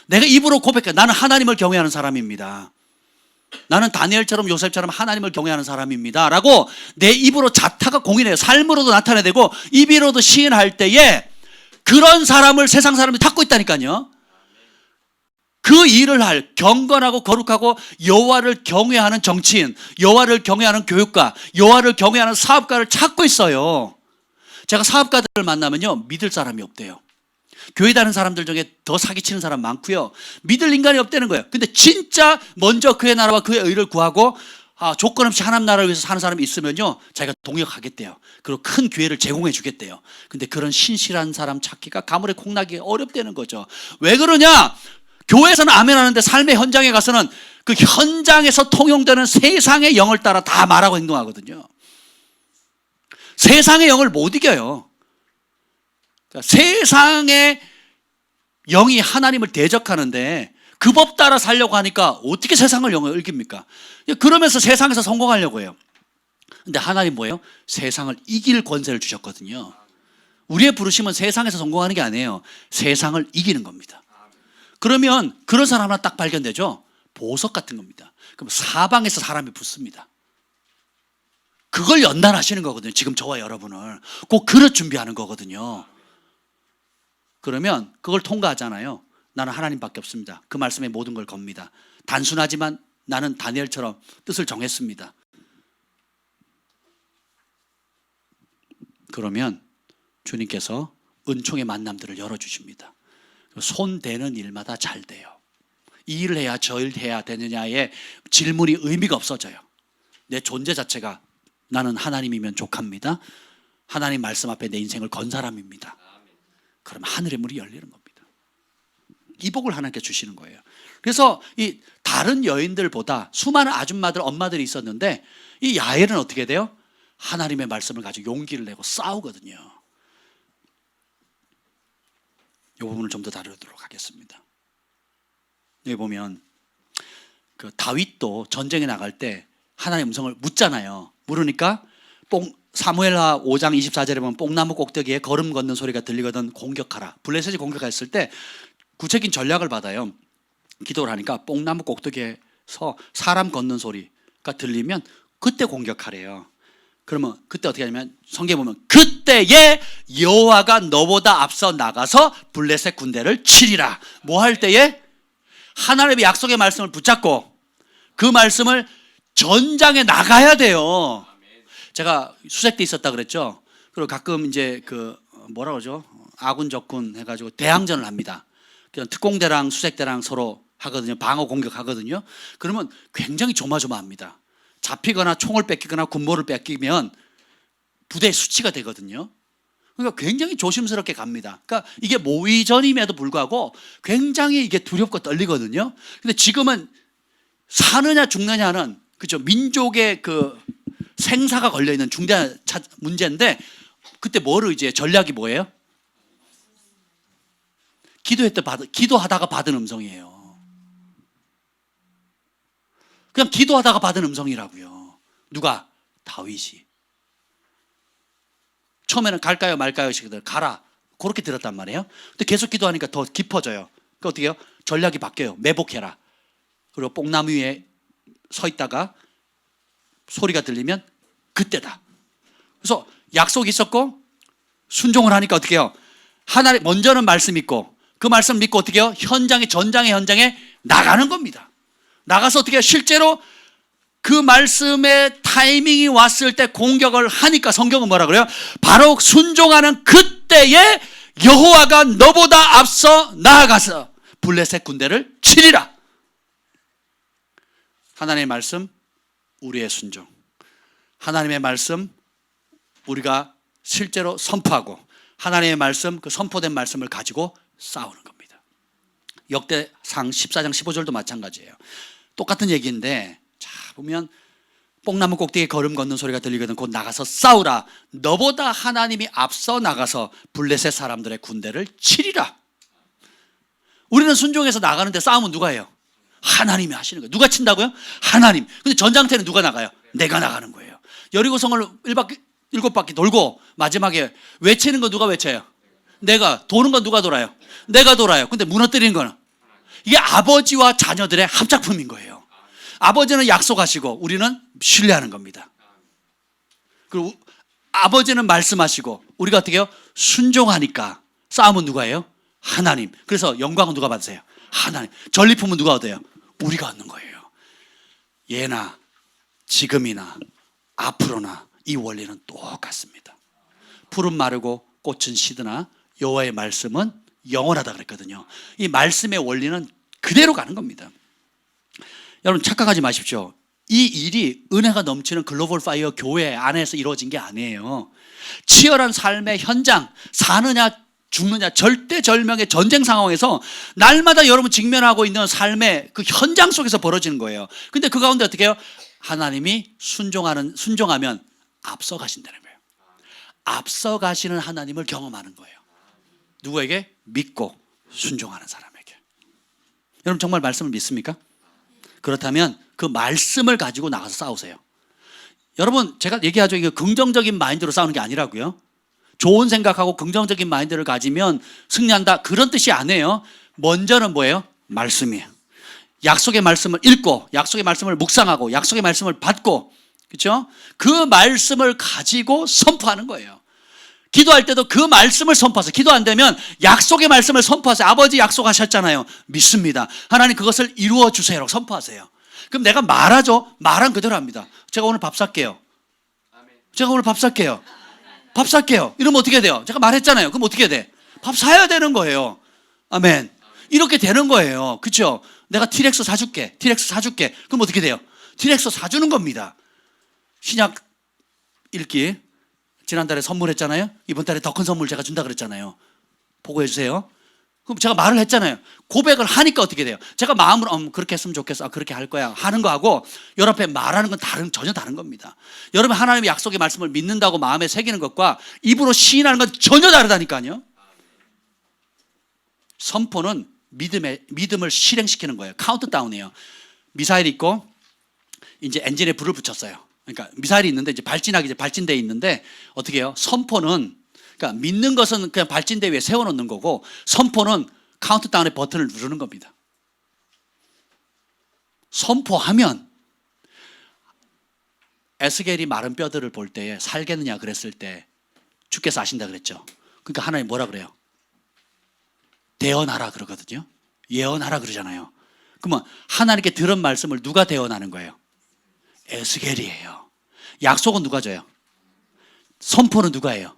내가 입으로 고백해. 나는 하나님을 경외하는 사람입니다. 나는 다니엘처럼 요셉처럼 하나님을 경외하는 사람입니다 라고 내 입으로 자타가 공인해요. 삶으로도 나타내야 되고 입으로도 시인할 때에 그런 사람을 세상 사람이 찾고 있다니까요. 그 일을 할 경건하고 거룩하고 여호와를 경외하는 정치인, 여호와를 경외하는 교육가, 여호와를 경외하는 사업가를 찾고 있어요. 제가 사업가들을 만나면요, 믿을 사람이 없대요. 교회 다니는 사람들 중에 더 사기치는 사람 많고요, 믿을 인간이 없다는 거예요. 근데 진짜 먼저 그의 나라와 그의 의를 구하고 조건 없이 하나님 나라를 위해서 사는 사람이 있으면요, 자기가 동역하겠대요. 그리고 큰 기회를 제공해 주겠대요. 근데 그런 신실한 사람 찾기가 가물에 콩나기 어렵다는 거죠. 왜 그러냐? 교회에서는 아멘 하는데 삶의 현장에 가서는 그 현장에서 통용되는 세상의 영을 따라 다 말하고 행동하거든요. 세상의 영을 못 이겨요. 그러니까 세상의 영이 하나님을 대적하는데 그 법 따라 살려고 하니까 어떻게 세상을 영을 이깁니까? 그러면서 세상에서 성공하려고 해요. 근데 하나님 뭐예요? 세상을 이길 권세를 주셨거든요. 우리의 부르심은 세상에서 성공하는 게 아니에요. 세상을 이기는 겁니다. 그러면 그런 사람 하나 딱 발견되죠? 보석 같은 겁니다. 그럼 사방에서 사람이 붙습니다. 그걸 연단하시는 거거든요. 지금 저와 여러분을 꼭 그릇 준비하는 거거든요. 그러면 그걸 통과하잖아요. 나는 하나님밖에 없습니다. 그 말씀에 모든 걸 겁니다. 단순하지만 나는 다니엘처럼 뜻을 정했습니다. 그러면 주님께서 은총의 만남들을 열어주십니다. 손 대는 일마다 잘 돼요. 이 일을 해야 저 일을 해야 되느냐의 질문이 의미가 없어져요. 내 존재 자체가 나는 하나님이면 족합니다. 하나님 말씀 앞에 내 인생을 건 사람입니다. 그럼 하늘의 문이 열리는 겁니다. 이 복을 하나님께 주시는 거예요. 그래서 이 다른 여인들보다 수많은 아줌마들, 엄마들이 있었는데 이 야엘은 어떻게 돼요? 하나님의 말씀을 가지고 용기를 내고 싸우거든요. 이 부분을 좀 더 다루도록 하겠습니다. 여기 보면 그 다윗도 전쟁에 나갈 때 하나님의 음성을 묻잖아요. 물으니까 사무엘하 5장 24절에 보면 뽕나무 꼭대기에 걸음 걷는 소리가 들리거든 공격하라. 블레셋이 공격했을 때 구체적인 전략을 받아요. 기도를 하니까 뽕나무 꼭대기에서 사람 걷는 소리가 들리면 그때 공격하래요. 그러면 그때 어떻게 하냐면 성경에 보면 그때에 여호와가 너보다 앞서 나가서 블레셋 군대를 치리라. 뭐 할 때에? 하나님의 약속의 말씀을 붙잡고 그 말씀을 전장에 나가야 돼요. 제가 수색 때 있었다 그랬죠. 그리고 가끔 이제 그 뭐라 그러죠? 아군 적군 해가지고 대항전을 합니다. 그냥 특공대랑 수색대랑 서로 하거든요. 방어 공격하거든요. 그러면 굉장히 조마조마합니다. 잡히거나 총을 뺏기거나 군보를 뺏기면 부대의 수치가 되거든요. 그러니까 굉장히 조심스럽게 갑니다. 그러니까 이게 모의전임에도 불구하고 굉장히 이게 두렵고 떨리거든요. 근데 지금은 사느냐 죽느냐는 그죠, 민족의 그 생사가 걸려 있는 중대한 문제인데 그때 뭐를 이제 전략이 뭐예요? 기도하다가 받은 음성이에요. 그냥 기도하다가 받은 음성이라고요. 누가? 다윗이. 처음에는 갈까요 말까요 시기들 가라 그렇게 들었단 말이에요. 근데 계속 기도하니까 더 깊어져요. 그러니까 어떻게 해요? 전략이 바뀌어요. 매복해라. 그리고 뽕나무 위에 서 있다가 소리가 들리면 그때다. 그래서 약속이 있었고 순종을 하니까 어떻게 해요? 하나님 먼저는 말씀 믿고 그 말씀 믿고 어떻게 해요? 전장의 현장에 나가는 겁니다. 나가서 어떻게 해요? 실제로 그 말씀의 타이밍이 왔을 때 공격을 하니까 성경은 뭐라 그래요? 바로 순종하는 그때에 여호와가 너보다 앞서 나아가서 블레셋 군대를 치리라. 하나님의 말씀, 우리의 순종. 하나님의 말씀, 우리가 실제로 선포하고 하나님의 말씀, 그 선포된 말씀을 가지고 싸우는 겁니다. 역대상 14장 15절도 마찬가지예요. 똑같은 얘기인데 자 보면 뽕나무 꼭대기에 걸음 걷는 소리가 들리거든 곧 나가서 싸우라. 너보다 하나님이 앞서 나가서 블레셋 사람들의 군대를 치리라. 우리는 순종해서 나가는데 싸움은 누가 해요? 하나님이 하시는 거예요. 누가 친다고요? 하나님. 근데 전장터에는 누가 나가요? 내가 나가는 거예요. 여리고성을 7바퀴 돌고 마지막에 외치는 건 누가 외쳐요? 내가. 도는 건 누가 돌아요? 내가 돌아요. 근데 무너뜨리는 거는 이게 아버지와 자녀들의 합작품인 거예요. 아버지는 약속하시고 우리는 신뢰하는 겁니다. 그리고 아버지는 말씀하시고 우리가 어떻게 해요? 순종하니까 싸움은 누가 해요? 하나님. 그래서 영광은 누가 받으세요? 하나님. 전리품은 누가 얻어요? 우리가 얻는 거예요. 예나 지금이나 앞으로나 이 원리는 똑같습니다. 풀은 마르고 꽃은 시드나 여호와의 말씀은 영원하다 그랬거든요. 이 말씀의 원리는 그대로 가는 겁니다. 여러분 착각하지 마십시오. 이 일이 은혜가 넘치는 글로벌 파이어 교회 안에서 이루어진 게 아니에요. 치열한 삶의 현장, 사느냐 죽느냐 절대절명의 전쟁 상황에서 날마다 여러분 직면하고 있는 삶의 그 현장 속에서 벌어지는 거예요. 근데 그 가운데 어떻게 해요? 하나님이 순종하면 앞서가신다는 거예요. 앞서가시는 하나님을 경험하는 거예요. 누구에게? 믿고 순종하는 사람에게. 여러분 정말 말씀을 믿습니까? 그렇다면 그 말씀을 가지고 나가서 싸우세요. 여러분 제가 얘기하죠. 이게 긍정적인 마인드로 싸우는 게 아니라고요. 좋은 생각하고 긍정적인 마인드를 가지면 승리한다 그런 뜻이 아니에요. 먼저는 뭐예요? 말씀이에요. 약속의 말씀을 읽고 약속의 말씀을 묵상하고 약속의 말씀을 받고 그렇죠? 그 말씀을 가지고 선포하는 거예요. 기도할 때도 그 말씀을 선포하세요. 기도 안 되면 약속의 말씀을 선포하세요. 아버지 약속하셨잖아요. 믿습니다. 하나님 그것을 이루어 주세요라고 선포하세요. 그럼 내가 말하죠. 말한 그대로 합니다. 제가 오늘 밥 살게요. 제가 오늘 밥 살게요. 밥 살게요. 이러면 어떻게 돼요? 제가 말했잖아요. 그럼 어떻게 돼? 밥 사야 되는 거예요. 아멘. 이렇게 되는 거예요. 그렇죠? 내가 티렉스 사줄게. 티렉스 사줄게. 그럼 어떻게 돼요? 티렉스 사주는 겁니다. 신약 읽기 지난달에 선물했잖아요. 이번 달에 더 큰 선물 제가 준다 그랬잖아요. 보고해 주세요. 그럼 제가 말을 했잖아요. 고백을 하니까 어떻게 돼요? 제가 마음으로 그렇게 했으면 좋겠어. 그렇게 할 거야. 하는 거하고 여러분 앞에 말하는 건 전혀 다른 겁니다. 여러분 하나님의 약속의 말씀을 믿는다고 마음에 새기는 것과 입으로 시인하는 건 전혀 다르다니까요. 선포는 믿음을 실행시키는 거예요. 카운트다운이에요. 미사일이 있고 이제 엔진에 불을 붙였어요. 그러니까 미사일이 있는데 이제 발진하기 이제 발진대에 있는데 어떻게 해요? 선포는 그러니까 믿는 것은 그냥 발진대 위에 세워놓는 거고 선포는 카운트다운의 버튼을 누르는 겁니다. 선포하면 에스겔이 마른 뼈들을 볼 때에 살겠느냐 그랬을 때 주께서 아신다 그랬죠. 그러니까 하나님 뭐라 그래요? 대언하라 그러거든요. 예언하라 그러잖아요. 그러면 하나님께 들은 말씀을 누가 대언하는 거예요? 에스겔이에요. 약속은 누가 줘요? 선포는 누가 해요?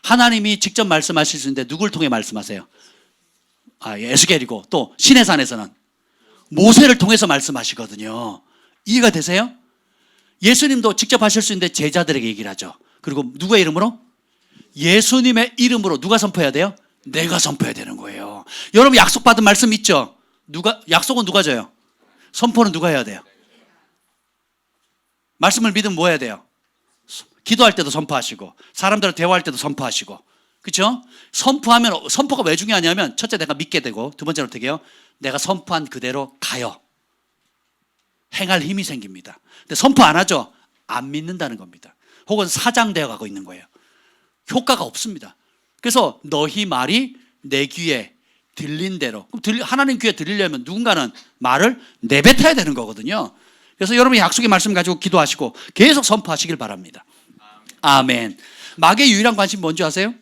하나님이 직접 말씀하실 수 있는데 누굴 통해 말씀하세요? 에스겔이고 또 시내산에서는 모세를 통해서 말씀하시거든요. 이해가 되세요? 예수님도 직접 하실 수 있는데 제자들에게 얘기를 하죠. 그리고 누구의 이름으로? 예수님의 이름으로 누가 선포해야 돼요? 내가 선포해야 되는 거예요. 여러분 약속받은 말씀 있죠? 약속은 누가 줘요? 선포는 누가 해야 돼요? 말씀을 믿으면 뭐 해야 돼요? 기도할 때도 선포하시고 사람들과 대화할 때도 선포하시고 그렇죠? 선포하면 선포가 왜 중요하냐면 첫째 내가 믿게 되고 두 번째로 어떻게 해요? 내가 선포한 그대로 가요. 행할 힘이 생깁니다. 근데 선포 안 하죠? 안 믿는다는 겁니다. 혹은 사장되어 가고 있는 거예요. 효과가 없습니다. 그래서 너희 말이 내 귀에 들린 대로 하나님 귀에 들리려면 누군가는 말을 내뱉어야 되는 거거든요. 그래서 여러분이 약속의 말씀 가지고 기도하시고 계속 선포하시길 바랍니다. 아멘. 마귀의 유일한 관심이 뭔지 아세요?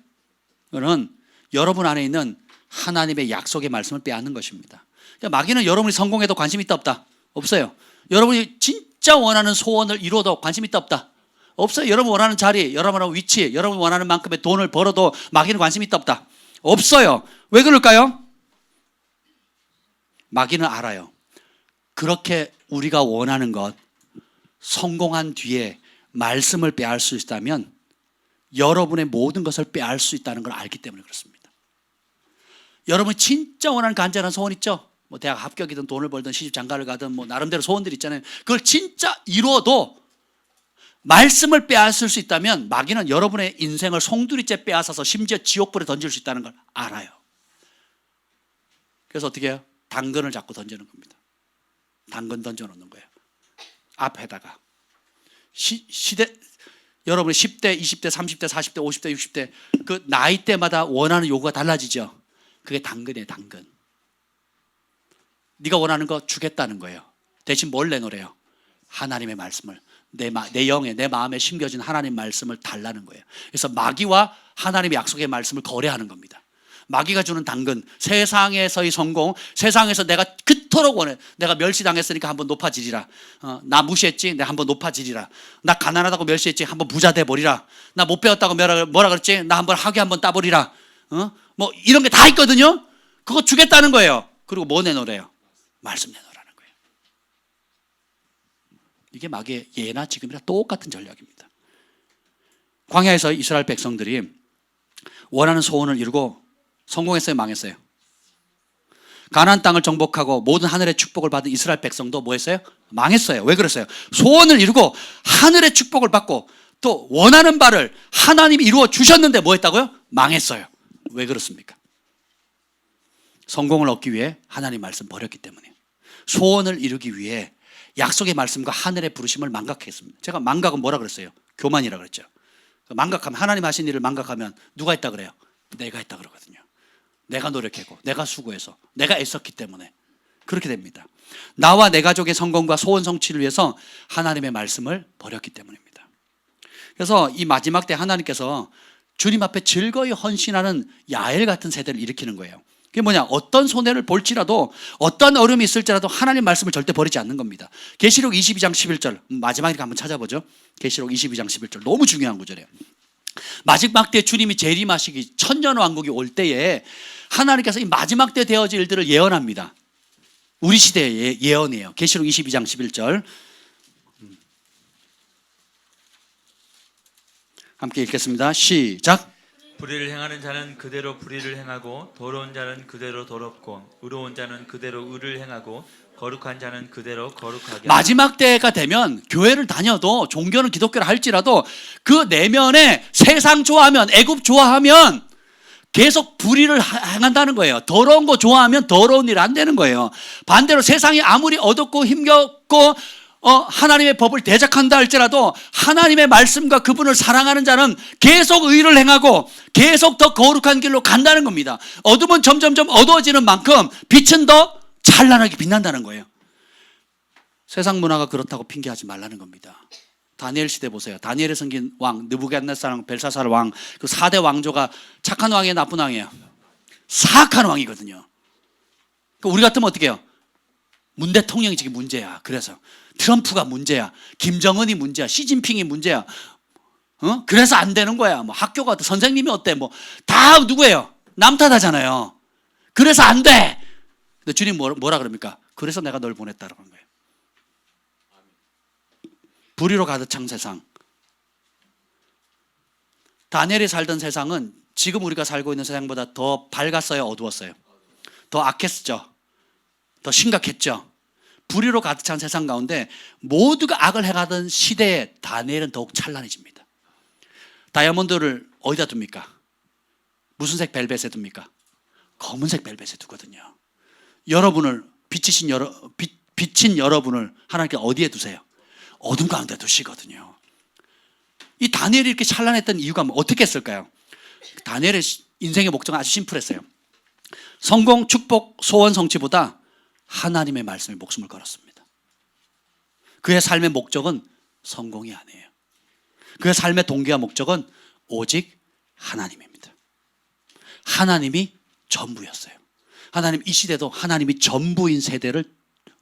그거는 여러분 안에 있는 하나님의 약속의 말씀을 빼앗는 것입니다. 그러니까 마귀는 여러분이 성공해도 관심 있다 없다? 없어요. 여러분이 진짜 원하는 소원을 이루어도 관심 있다 없다? 없어요. 여러분 원하는 자리, 여러분 원하는 위치, 여러분 원하는 만큼의 돈을 벌어도 마귀는 관심 있다 없다? 없어요. 왜 그럴까요? 마귀는 알아요. 그렇게 우리가 원하는 것 성공한 뒤에 말씀을 빼앗을 수 있다면 여러분의 모든 것을 빼앗을 수 있다는 걸 알기 때문에 그렇습니다. 여러분 진짜 원하는 간절한 소원 있죠? 뭐 대학 합격이든 돈을 벌든 시집 장가를 가든 뭐 나름대로 소원들 있잖아요. 그걸 진짜 이루어도 말씀을 빼앗을 수 있다면 마귀는 여러분의 인생을 송두리째 빼앗아서 심지어 지옥불에 던질 수 있다는 걸 알아요. 그래서 어떻게 해요? 당근을 자꾸 던지는 겁니다. 당근 던져놓는 거예요. 앞에다가 시대 여러분이 10대, 20대, 30대, 40대, 50대, 60대 그 나이대마다 원하는 요구가 달라지죠. 그게 당근이에요. 당근. 네가 원하는 거 주겠다는 거예요. 대신 뭘 내놓으래요? 하나님의 말씀을 내 영에 내 마음에 심겨진 하나님 말씀을 달라는 거예요. 그래서 마귀와 하나님의 약속의 말씀을 거래하는 겁니다. 마귀가 주는 당근, 세상에서의 성공, 세상에서 내가 그토록 원해. 내가 멸시당했으니까 한번 높아지리라. 나 무시했지? 내가 한번 높아지리라. 나 가난하다고 멸시했지? 한번 부자 돼버리라. 나 못 배웠다고 뭐라 그랬지? 나 한번 학위 한번 따버리라. 뭐 이런 게 다 있거든요. 그거 주겠다는 거예요. 그리고 뭐 내놓으래요? 말씀 내놓으라는 거예요. 이게 마귀의 예나 지금이나 똑같은 전략입니다. 광야에서 이스라엘 백성들이 원하는 소원을 이루고 성공했어요? 망했어요? 가나안 땅을 정복하고 모든 하늘의 축복을 받은 이스라엘 백성도 뭐 했어요? 망했어요. 왜 그랬어요? 소원을 이루고 하늘의 축복을 받고 또 원하는 바를 하나님이 이루어 주셨는데 뭐 했다고요? 망했어요. 왜 그렇습니까? 성공을 얻기 위해 하나님 말씀 버렸기 때문에. 소원을 이루기 위해 약속의 말씀과 하늘의 부르심을 망각했습니다. 제가 망각은 뭐라 그랬어요? 교만이라 그랬죠. 망각하면, 하나님 하신 일을 망각하면 누가 했다 그래요? 내가 했다 그러거든요. 내가 노력했고 내가 수고해서 내가 애썼기 때문에 그렇게 됩니다. 나와 내 가족의 성공과 소원 성취를 위해서 하나님의 말씀을 버렸기 때문입니다. 그래서 이 마지막 때 하나님께서 주님 앞에 즐거이 헌신하는 야엘 같은 세대를 일으키는 거예요. 그게 뭐냐? 어떤 손해를 볼지라도 어떤 어려움이 있을지라도 하나님 말씀을 절대 버리지 않는 겁니다. 계시록 22장 11절 마지막에 한번 찾아보죠. 계시록 22장 11절 너무 중요한 구절이에요. 마지막 때 주님이 재림하시기 천년왕국이 올 때에 하나님께서 이 마지막 때 되어질 일들을 예언합니다. 우리 시대의 예언이에요. 계시록 22장 11절 함께 읽겠습니다. 시작. 불의를 행하는 자는 그대로 불의를 행하고 더러운 자는 그대로 더럽고 의로운 자는 그대로 의를 행하고 거룩한 자는 그대로 거룩하게. 마지막 때가 되면 교회를 다녀도 종교는 기독교를 할지라도 그 내면에 세상 좋아하면 애굽 좋아하면 계속 불의를 행한다는 거예요. 더러운 거 좋아하면 더러운 일 안 되는 거예요. 반대로 세상이 아무리 어둡고 힘겹고 하나님의 법을 대적한다 할지라도 하나님의 말씀과 그분을 사랑하는 자는 계속 의를 행하고 계속 더 거룩한 길로 간다는 겁니다. 어둠은 점점점 어두워지는 만큼 빛은 더 찬란하게 빛난다는 거예요. 세상 문화가 그렇다고 핑계하지 말라는 겁니다. 다니엘 시대 보세요. 다니엘의 섬긴 왕 느부갓네살 벨사살 왕 그 4대 왕조가 착한 왕이에요? 나쁜 왕이에요? 사악한 왕이거든요. 그러니까 우리 같으면 어떻게 해요? 문 대통령이 지금 문제야. 그래서 트럼프가 문제야. 김정은이 문제야. 시진핑이 문제야. 그래서 안 되는 거야. 뭐 학교가 어때? 선생님이 어때? 뭐 다 누구예요? 남 탓하잖아요. 그래서 안 돼. 근데 주님 뭐라 그럽니까? 그래서 내가 널 보냈다라고 하는 거예요. 불의로 가득 찬 세상. 다니엘이 살던 세상은 지금 우리가 살고 있는 세상보다 더 밝았어요? 어두웠어요? 더 악했죠? 더 심각했죠? 불의로 가득 찬 세상 가운데 모두가 악을 행하던 시대에 다니엘은 더욱 찬란해집니다. 다이아몬드를 어디다 둡니까? 무슨 색 벨벳에 둡니까? 검은색 벨벳에 두거든요. 여러분을 비친 여러분을 하나님께 어디에 두세요? 어둠 가운데 두시거든요. 이 다니엘이 이렇게 찬란했던 이유가 어떻게 했을까요? 다니엘의 인생의 목적은 아주 심플했어요. 성공, 축복, 소원, 성취보다 하나님의 말씀에 목숨을 걸었습니다. 그의 삶의 목적은 성공이 아니에요. 그의 삶의 동기와 목적은 오직 하나님입니다. 하나님이 전부였어요. 하나님 이 시대도 하나님이 전부인 세대를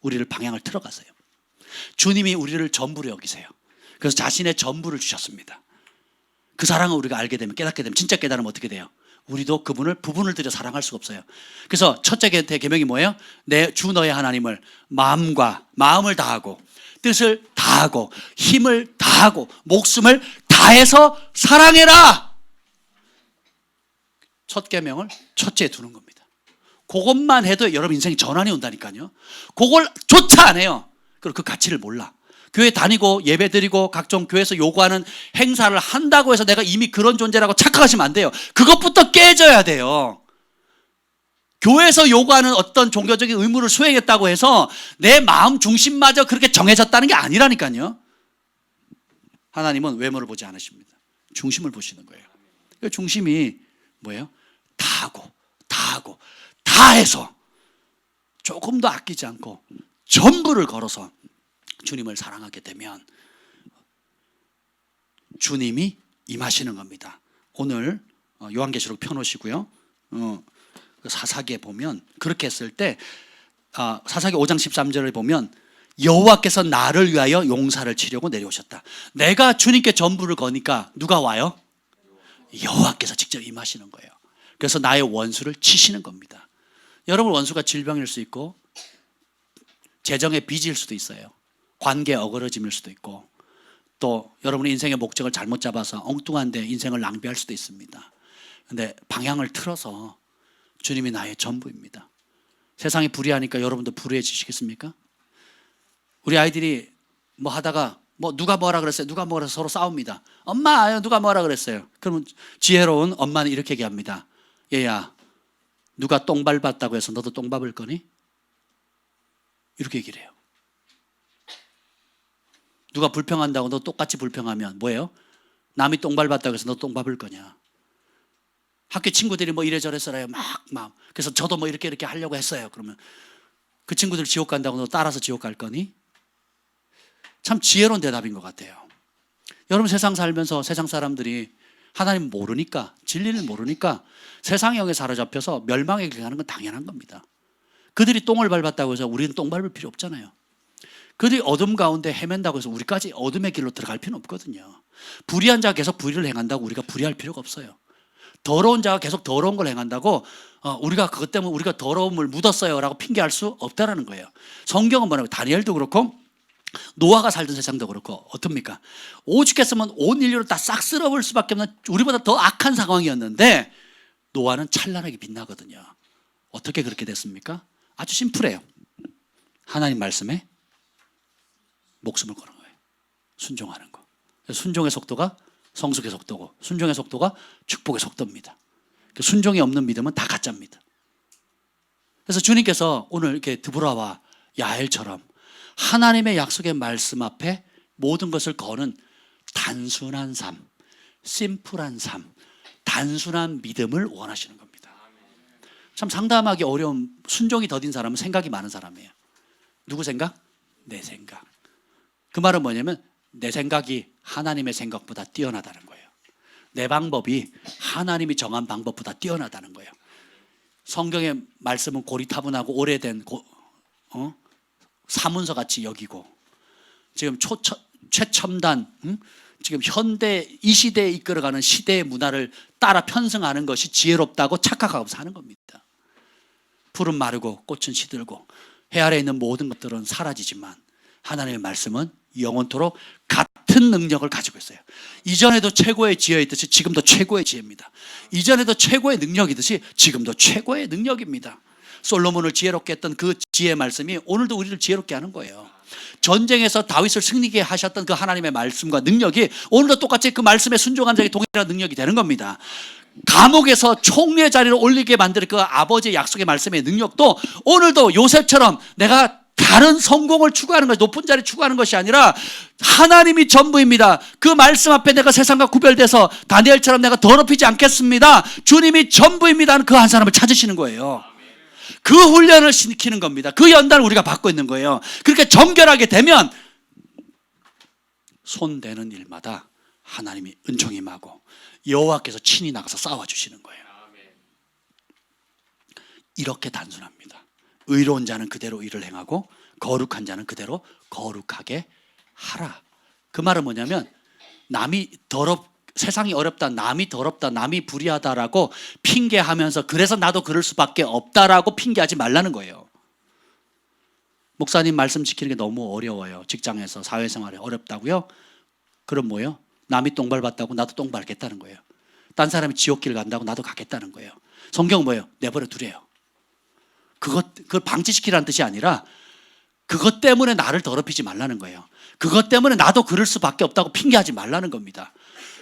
우리를 방향을 틀어갔어요. 주님이 우리를 전부로 여기세요. 그래서 자신의 전부를 주셨습니다. 그 사랑을 우리가 알게 되면 깨닫게 되면 진짜 깨달으면 어떻게 돼요? 우리도 그분을 부분을 들여 사랑할 수가 없어요. 그래서 첫째 계명이 뭐예요? 내 주 너의 하나님을 마음을 다하고 뜻을 다하고 힘을 다하고 목숨을 다해서 사랑해라. 첫 계명을 첫째에 두는 겁니다. 그것만 해도 여러분 인생이 전환이 온다니까요. 그걸 조차 안 해요. 그리고 그 가치를 몰라. 교회 다니고 예배 드리고 각종 교회에서 요구하는 행사를 한다고 해서 내가 이미 그런 존재라고 착각하시면 안 돼요. 그것부터 깨져야 돼요. 교회에서 요구하는 어떤 종교적인 의무를 수행했다고 해서 내 마음 중심마저 그렇게 정해졌다는 게 아니라니까요. 하나님은 외모를 보지 않으십니다. 중심을 보시는 거예요. 그 중심이 뭐예요? 다 하고 다 하고 다 해서 조금도 아끼지 않고 전부를 걸어서 주님을 사랑하게 되면 주님이 임하시는 겁니다. 오늘 요한계시록 펴놓으시고요. 사사기에 보면 그렇게 했을 때 사사기 5장 13절에 보면 여호와께서 나를 위하여 용사를 치려고 내려오셨다. 내가 주님께 전부를 거니까 누가 와요? 여호와께서 직접 임하시는 거예요. 그래서 나의 원수를 치시는 겁니다. 여러분 원수가 질병일 수 있고 재정의 빚일 수도 있어요. 관계 어그러짐일 수도 있고 또 여러분의 인생의 목적을 잘못 잡아서 엉뚱한데 인생을 낭비할 수도 있습니다. 그런데 방향을 틀어서 주님이 나의 전부입니다. 세상이 불의하니까 여러분도 불의해지시겠습니까? 우리 아이들이 뭐 하다가 뭐 누가 뭐라 그랬어요? 누가 뭐라 서로 싸웁니다. 엄마 누가 뭐라 그랬어요? 그러면 지혜로운 엄마는 이렇게 얘기합니다. 얘야 누가 똥 밟았다고 해서 너도 똥 밟을 거니? 이렇게 얘기를 해요. 누가 불평한다고 너 똑같이 불평하면 뭐예요? 남이 똥 밟았다고 해서 너 똥 밟을 거냐? 학교 친구들이 뭐 이래저래 써요. 막. 그래서 저도 뭐 이렇게 하려고 했어요. 그러면 그 친구들 지옥 간다고 너 따라서 지옥 갈 거니? 참 지혜로운 대답인 것 같아요. 여러분 세상 살면서 세상 사람들이 하나님 모르니까 진리를 모르니까 세상의 영에 사로잡혀서 멸망에 길 가는 건 당연한 겁니다. 그들이 똥을 밟았다고 해서 우리는 똥 밟을 필요 없잖아요. 그들이 어둠 가운데 헤맨다고 해서 우리까지 어둠의 길로 들어갈 필요는 없거든요. 불의한 자가 계속 불의를 행한다고 우리가 불의할 필요가 없어요. 더러운 자가 계속 더러운 걸 행한다고 우리가 그것 때문에 우리가 더러움을 묻었어요 라고 핑계할 수 없다라는 거예요. 성경은 뭐냐면 다니엘도 그렇고 노아가 살던 세상도 그렇고 어떻습니까? 오죽했으면 온 인류를 다 싹 쓸어버릴 수밖에 없는 우리보다 더 악한 상황이었는데 노아는 찬란하게 빛나거든요. 어떻게 그렇게 됐습니까? 아주 심플해요. 하나님 말씀에 목숨을 거는 거예요. 순종하는 거. 순종의 속도가 성숙의 속도고 순종의 속도가 축복의 속도입니다. 순종이 없는 믿음은 다 가짜입니다. 그래서 주님께서 오늘 이렇게 드보라와 야엘처럼 하나님의 약속의 말씀 앞에 모든 것을 거는 단순한 삶, 심플한 삶, 단순한 믿음을 원하시는 겁니다. 참 상담하기 어려운 순종이 더딘 사람은 생각이 많은 사람이에요. 누구 생각? 내 생각. 그 말은 뭐냐면 내 생각이 하나님의 생각보다 뛰어나다는 거예요. 내 방법이 하나님이 정한 방법보다 뛰어나다는 거예요. 성경의 말씀은 고리타분하고 오래된 사문서 같이 여기고 지금 최첨단 지금 현대 이 시대에 이끌어가는 시대의 문화를 따라 편승하는 것이 지혜롭다고 착각하고 사는 겁니다. 풀은 마르고 꽃은 시들고 해 아래에 있는 모든 것들은 사라지지만 하나님의 말씀은 영원토록 같은 능력을 가지고 있어요. 이전에도 최고의 지혜였듯이 지금도 최고의 지혜입니다. 이전에도 최고의 능력이듯이 지금도 최고의 능력입니다. 솔로몬을 지혜롭게 했던 그 지혜의 말씀이 오늘도 우리를 지혜롭게 하는 거예요. 전쟁에서 다윗을 승리케 하셨던 그 하나님의 말씀과 능력이 오늘도 똑같이 그 말씀에 순종한 자에게 동일한 능력이 되는 겁니다. 감옥에서 총리의 자리를 올리게 만들 그 아버지의 약속의 말씀의 능력도 오늘도 요셉처럼 내가 다른 성공을 추구하는 것이 높은 자리 추구하는 것이 아니라 하나님이 전부입니다. 그 말씀 앞에 내가 세상과 구별돼서 다니엘처럼 내가 더럽히지 않겠습니다. 주님이 전부입니다. 그 한 사람을 찾으시는 거예요. 그 훈련을 시키는 겁니다. 그 연단을 우리가 받고 있는 거예요. 그렇게 정결하게 되면 손대는 일마다 하나님이 은총이 임하고 여호와께서 친히 나가서 싸워주시는 거예요. 이렇게 단순합니다. 의로운 자는 그대로 의를 행하고 거룩한 자는 그대로 거룩하게 하라. 그 말은 뭐냐면 남이 세상이 어렵다, 남이 더럽다, 남이 불의하다라고 핑계하면서 그래서 나도 그럴 수밖에 없다라고 핑계하지 말라는 거예요. 목사님 말씀 지키는 게 너무 어려워요. 직장에서 사회생활에 어렵다고요? 그럼 뭐예요? 남이 똥 밟았다고 나도 똥 밟겠다는 거예요. 딴 사람이 지옥길 간다고 나도 가겠다는 거예요. 성경은 뭐예요? 내버려 두래요. 그걸 방치시키라는 뜻이 아니라 그것 때문에 나를 더럽히지 말라는 거예요. 그것 때문에 나도 그럴 수밖에 없다고 핑계하지 말라는 겁니다.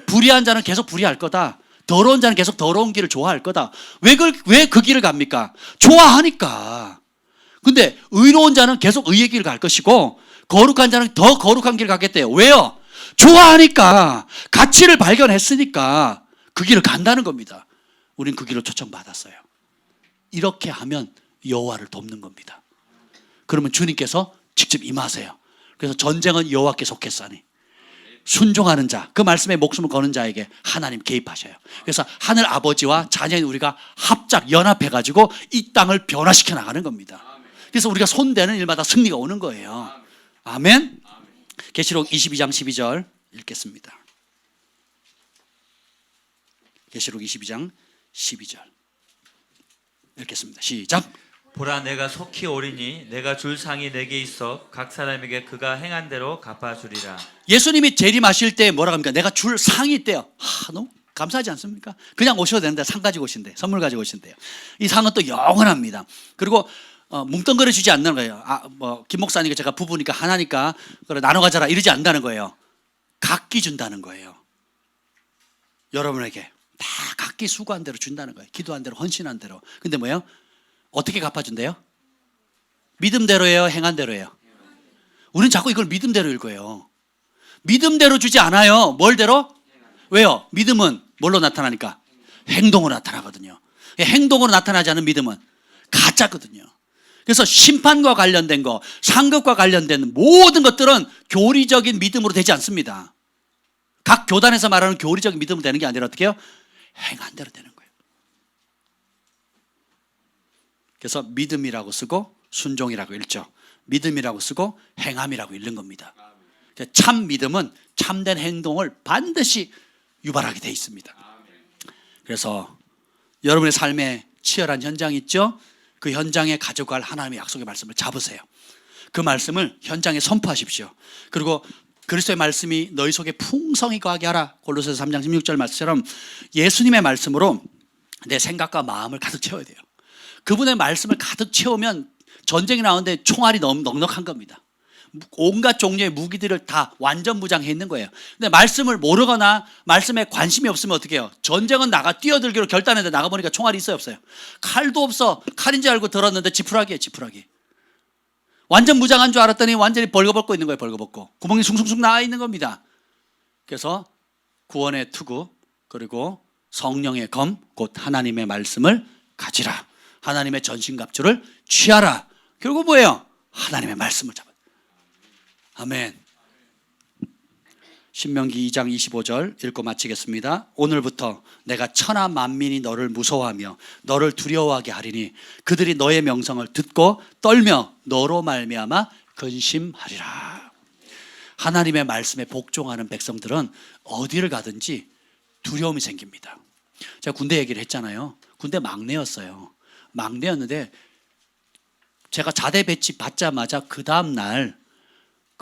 불의한 자는 계속 불의할 거다. 더러운 자는 계속 더러운 길을 좋아할 거다. 왜 그 길을 갑니까? 좋아하니까. 근데 의로운 자는 계속 의의 길을 갈 것이고 거룩한 자는 더 거룩한 길을 가겠대요. 왜요? 좋아하니까, 가치를 발견했으니까 그 길을 간다는 겁니다. 우린 그 길을 초청받았어요. 이렇게 하면 여호와를 돕는 겁니다. 그러면 주님께서 직접 임하세요. 그래서 전쟁은 여호와께 속했사니 순종하는 자, 그 말씀에 목숨을 거는 자에게 하나님 개입하셔요. 그래서 하늘 아버지와 자녀인 우리가 합작 연합해가지고 이 땅을 변화시켜 나가는 겁니다. 그래서 우리가 손대는 일마다 승리가 오는 거예요. 아멘. 계시록 22장 12절 읽겠습니다. 계시록 22장 12절 읽겠습니다. 시작. 보라, 내가 속히 오리니 내가 줄 상이 내게 있어 각 사람에게 그가 행한 대로 갚아주리라. 예수님이 재림하실 때 뭐라고 합니까? 내가 줄 상이 있대요. 너무 감사하지 않습니까? 그냥 오셔도 되는데 상 가지고 오신대요. 선물 가지고 오신대요. 이 상은 또 영원합니다. 그리고 뭉뚱그려 주지 않는 거예요. 김 목사님과 제가 부부니까 하나니까 그래 나눠 가져라 이러지 않는다는 거예요. 각기 준다는 거예요. 여러분에게 다 각기 수고한 대로 준다는 거예요. 기도한 대로, 헌신한 대로. 근데 뭐예요? 어떻게 갚아준대요? 믿음대로예요, 행한대로예요? 우리는 자꾸 이걸 믿음대로 읽어요. 믿음대로 주지 않아요. 뭘대로? 왜요? 믿음은 뭘로 나타나니까? 행동으로 나타나거든요. 행동으로 나타나지 않은 믿음은 가짜거든요. 그래서 심판과 관련된 거, 상급과 관련된 모든 것들은 교리적인 믿음으로 되지 않습니다. 각 교단에서 말하는 교리적인 믿음으로 되는 게 아니라 어떻게 해요? 행한대로 되는 거예요. 그래서 믿음이라고 쓰고 순종이라고 읽죠. 믿음이라고 쓰고 행함이라고 읽는 겁니다. 참 믿음은 참된 행동을 반드시 유발하게 돼 있습니다. 그래서 여러분의 삶에 치열한 현장이 있죠. 그 현장에 가져갈 하나님의 약속의 말씀을 잡으세요. 그 말씀을 현장에 선포하십시오. 그리고 그리스도의 말씀이 너희 속에 풍성히 거하게 하라. 골로새서 3장 16절 말씀처럼 예수님의 말씀으로 내 생각과 마음을 가득 채워야 돼요. 그분의 말씀을 가득 채우면 전쟁이 나오는데 총알이 너무 넉넉한 겁니다. 온갖 종류의 무기들을 다 완전 무장해 있는 거예요. 근데 말씀을 모르거나 말씀에 관심이 없으면 어떻게 해요? 전쟁은 뛰어들기로 결단했는데 나가보니까 총알이 있어요, 없어요? 칼도 없어. 칼인 줄 알고 들었는데 지푸라기예요, 지푸라기. 완전 무장한 줄 알았더니 완전히 벌거벗고 있는 거예요, 벌거벗고. 구멍이 숭숭숭 나와 있는 겁니다. 그래서 구원의 투구, 그리고 성령의 검, 곧 하나님의 말씀을 가지라. 하나님의 전신갑주를 취하라. 결국 뭐예요? 하나님의 말씀을 잡아요. 아멘. 신명기 2장 25절 읽고 마치겠습니다. 오늘부터 내가 천하 만민이 너를 무서워하며 너를 두려워하게 하리니 그들이 너의 명성을 듣고 떨며 너로 말미암아 근심하리라. 하나님의 말씀에 복종하는 백성들은 어디를 가든지 두려움이 생깁니다. 제가 군대 얘기를 했잖아요. 군대 막내였어요. 막내였는데 제가 자대 배치 받자마자 그 다음 날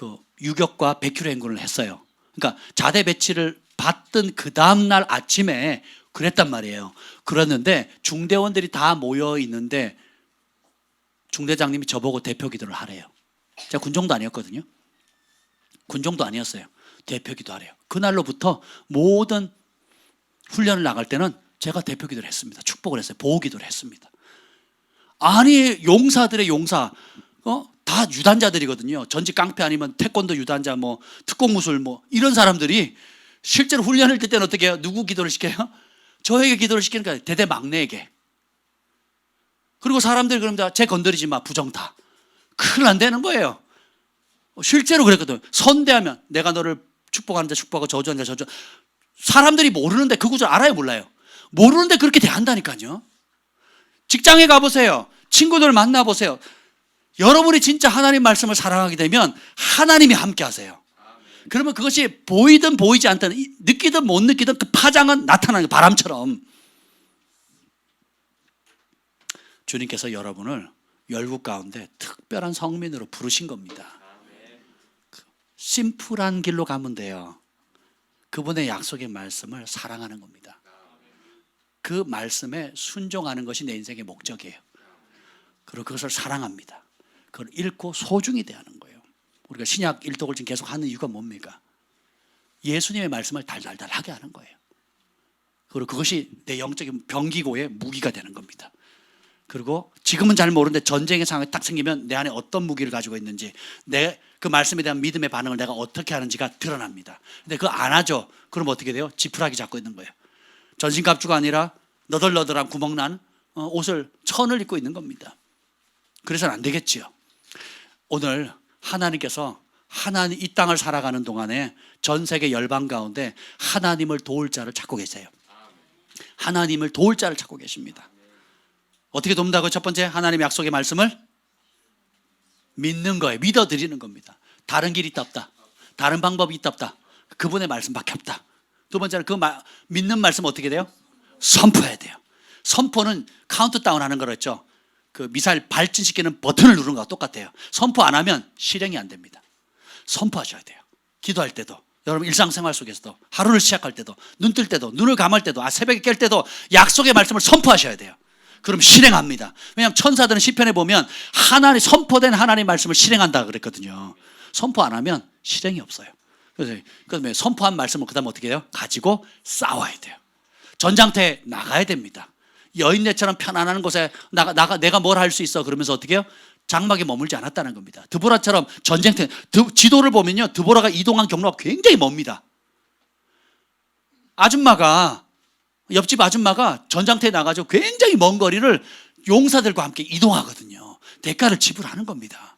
그 유격과 100km 행군을 했어요. 그러니까 자대 배치를 받던 그 다음 날 아침에 그랬단 말이에요. 그랬는데 중대원들이 다 모여 있는데 중대장님이 저보고 대표 기도를 하래요. 제가 군종도 아니었거든요. 군종도 아니었어요. 대표 기도하래요. 그날로부터 모든 훈련을 나갈 때는 제가 대표 기도를 했습니다. 축복을 했어요. 보호 기도를 했습니다. 아니 용사들의 용사 다 유단자들이거든요. 전직 깡패 아니면 태권도 유단자, 특공무술 이런 사람들이 실제로 훈련을 뛸 때는 어떻게 해요? 누구 기도를 시켜요? 저에게 기도를 시키는 거예요. 대대 막내에게. 그리고 사람들이 그럽니다. 쟤 건드리지 마, 부정타. 큰일 안 되는 거예요. 실제로 그랬거든요. 선대하면 내가 너를 축복하는 자 축복하고 저주하는 자 저주. 사람들이 모르는데 그 구절 알아요, 몰라요? 모르는데 그렇게 대한다니까요. 직장에 가보세요. 친구들 만나보세요. 여러분이 진짜 하나님 말씀을 사랑하게 되면 하나님이 함께 하세요. 그러면 그것이 보이든 보이지 않든 느끼든 못 느끼든 그 파장은 나타나는 거예요. 바람처럼. 주님께서 여러분을 열국 가운데 특별한 성민으로 부르신 겁니다. 심플한 길로 가면 돼요. 그분의 약속의 말씀을 사랑하는 겁니다. 그 말씀에 순종하는 것이 내 인생의 목적이에요. 그리고 그것을 사랑합니다. 그걸 읽고 소중히 대하는 거예요. 우리가 신약 일독을 지금 계속 하는 이유가 뭡니까? 예수님의 말씀을 달달달하게 하는 거예요. 그리고 그것이 내 영적인 병기고의 무기가 되는 겁니다. 그리고 지금은 잘 모르는데 전쟁의 상황이 딱 생기면 내 안에 어떤 무기를 가지고 있는지, 내 그 말씀에 대한 믿음의 반응을 내가 어떻게 하는지가 드러납니다. 근데 그거 안 하죠. 그럼 어떻게 돼요? 지푸라기 잡고 있는 거예요. 전신갑주가 아니라 너덜너덜한 구멍난 옷을, 천을 입고 있는 겁니다. 그래서는 안 되겠지요. 오늘 하나님께서 이 땅을 살아가는 동안에 전 세계 열방 가운데 하나님을 도울 자를 찾고 계세요. 하나님을 도울 자를 찾고 계십니다. 어떻게 돕는다고요? 첫 번째, 하나님의 약속의 말씀을 믿는 거예요. 믿어드리는 겁니다. 다른 길이 있다 없다, 다른 방법이 있다 없다, 그분의 말씀밖에 없다. 두 번째는 믿는 말씀 어떻게 돼요? 선포해야 돼요. 선포는 카운트다운 하는 거랬죠. 그 미사일 발진시키는 버튼을 누르는 거와 똑같아요. 선포 안 하면 실행이 안 됩니다. 선포하셔야 돼요. 기도할 때도, 여러분 일상생활 속에서도, 하루를 시작할 때도, 눈 뜰 때도, 눈을 감을 때도, 새벽에 깰 때도 약속의 말씀을 선포하셔야 돼요. 그럼 실행합니다. 왜냐하면 천사들은 시편에 보면 선포된 하나님의 말씀을 실행한다 그랬거든요. 선포 안 하면 실행이 없어요. 그래서 선포한 말씀을 그 다음 어떻게 해요? 가지고 싸워야 돼요. 전장터에 나가야 됩니다. 여인네처럼 편안한 곳에 내가 뭘 할 수 있어 그러면서 어떻게 해요? 장막에 머물지 않았다는 겁니다. 드보라처럼 전쟁터, 지도를 보면요, 드보라가 이동한 경로가 굉장히 멉니다. 옆집 아줌마가 전장터에 나가서 굉장히 먼 거리를 용사들과 함께 이동하거든요. 대가를 지불하는 겁니다.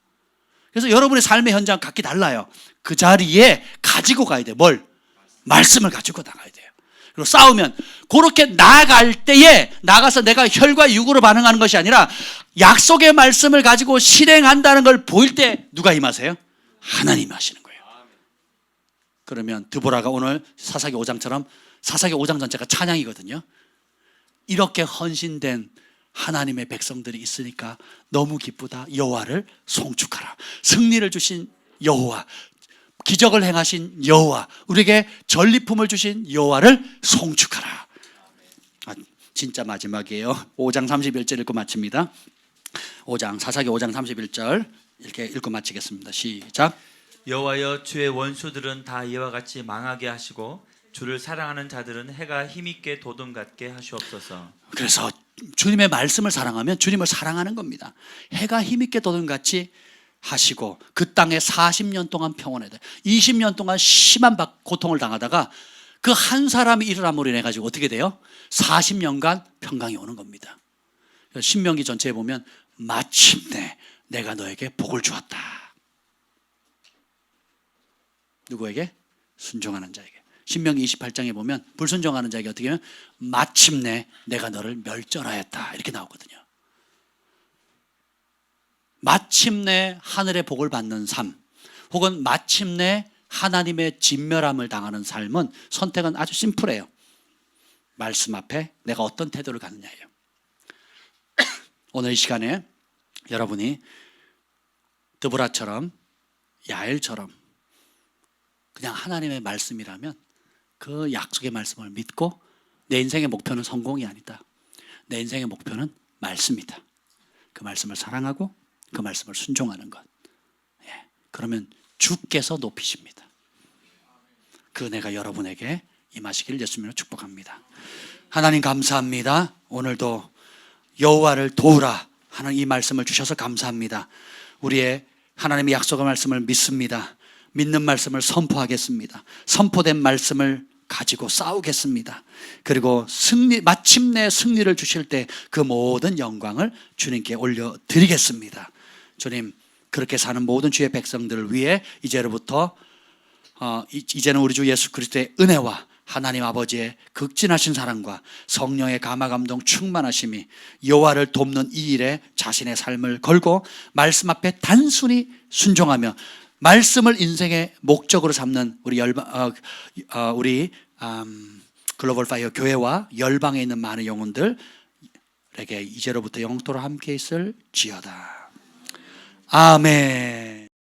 그래서 여러분의 삶의 현장 각기 달라요. 그 자리에 가지고 가야 돼요. 뭘? 말씀을 가지고 나가야 돼요. 그리고 싸우면 그렇게 나아갈 때에 나가서 내가 혈과 육으로 반응하는 것이 아니라 약속의 말씀을 가지고 실행한다는 걸 보일 때 누가 임하세요? 하나님이 하시는 거예요. 그러면 드보라가 오늘 사사기 5장처럼, 사사기 5장 전체가 찬양이거든요. 이렇게 헌신된 하나님의 백성들이 있으니까 너무 기쁘다. 여호와를 송축하라. 승리를 주신 여호와, 기적을 행하신 여호와, 우리에게 전리품을 주신 여호와를 송축하라. 진짜 마지막이에요. 5장 31절 읽고 마칩니다. 사사기 5장 31절 이렇게 읽고 마치겠습니다. 시작. 여호와여, 주의 원수들은 다 이와 같이 망하게 하시고 주를 사랑하는 자들은 해가 힘있게 도둠 같게 하시옵소서. 그래서 주님의 말씀을 사랑하면 주님을 사랑하는 겁니다. 해가 힘있게 도둠 같이 하시고 그 땅에 40년 동안 평온해야 돼. 20년 동안 심한 고통을 당하다가 그 한 사람이 일어남으로 인해 가지고 어떻게 돼요? 40년간 평강이 오는 겁니다. 신명기 전체에 보면 마침내 내가 너에게 복을 주었다. 누구에게? 순종하는 자에게. 신명기 28장에 보면 불순종하는 자에게 어떻게 하면 마침내 내가 너를 멸절하였다 이렇게 나오거든요. 마침내 하늘의 복을 받는 삶, 혹은 마침내 하나님의 진멸함을 당하는 삶은 선택은 아주 심플해요. 말씀 앞에 내가 어떤 태도를 갖느냐예요. 오늘 이 시간에 여러분이 드보라처럼, 야엘처럼 그냥 하나님의 말씀이라면 그 약속의 말씀을 믿고, 내 인생의 목표는 성공이 아니다. 내 인생의 목표는 말씀이다. 그 말씀을 사랑하고 그 말씀을 순종하는 것. 그러면 주께서 높이십니다. 그 은혜가 여러분에게 임하시기를 예수님으로 축복합니다. 하나님 감사합니다. 오늘도 여호와를 도우라 하는 이 말씀을 주셔서 감사합니다. 우리의 하나님의 약속의 말씀을 믿습니다. 믿는 말씀을 선포하겠습니다. 선포된 말씀을 가지고 싸우겠습니다. 그리고 마침내 승리를 주실 때 그 모든 영광을 주님께 올려드리겠습니다. 주님, 그렇게 사는 모든 주의 백성들을 위해 이제는 우리 주 예수 그리스도의 은혜와 하나님 아버지의 극진하신 사랑과 성령의 감화감동 충만하심이 여호와를 돕는 이 일에 자신의 삶을 걸고 말씀 앞에 단순히 순종하며 말씀을 인생의 목적으로 삼는 우리 글로벌 파이어 교회와 열방에 있는 많은 영혼들에게 이제로부터 영토로 함께 있을지어다. 아멘.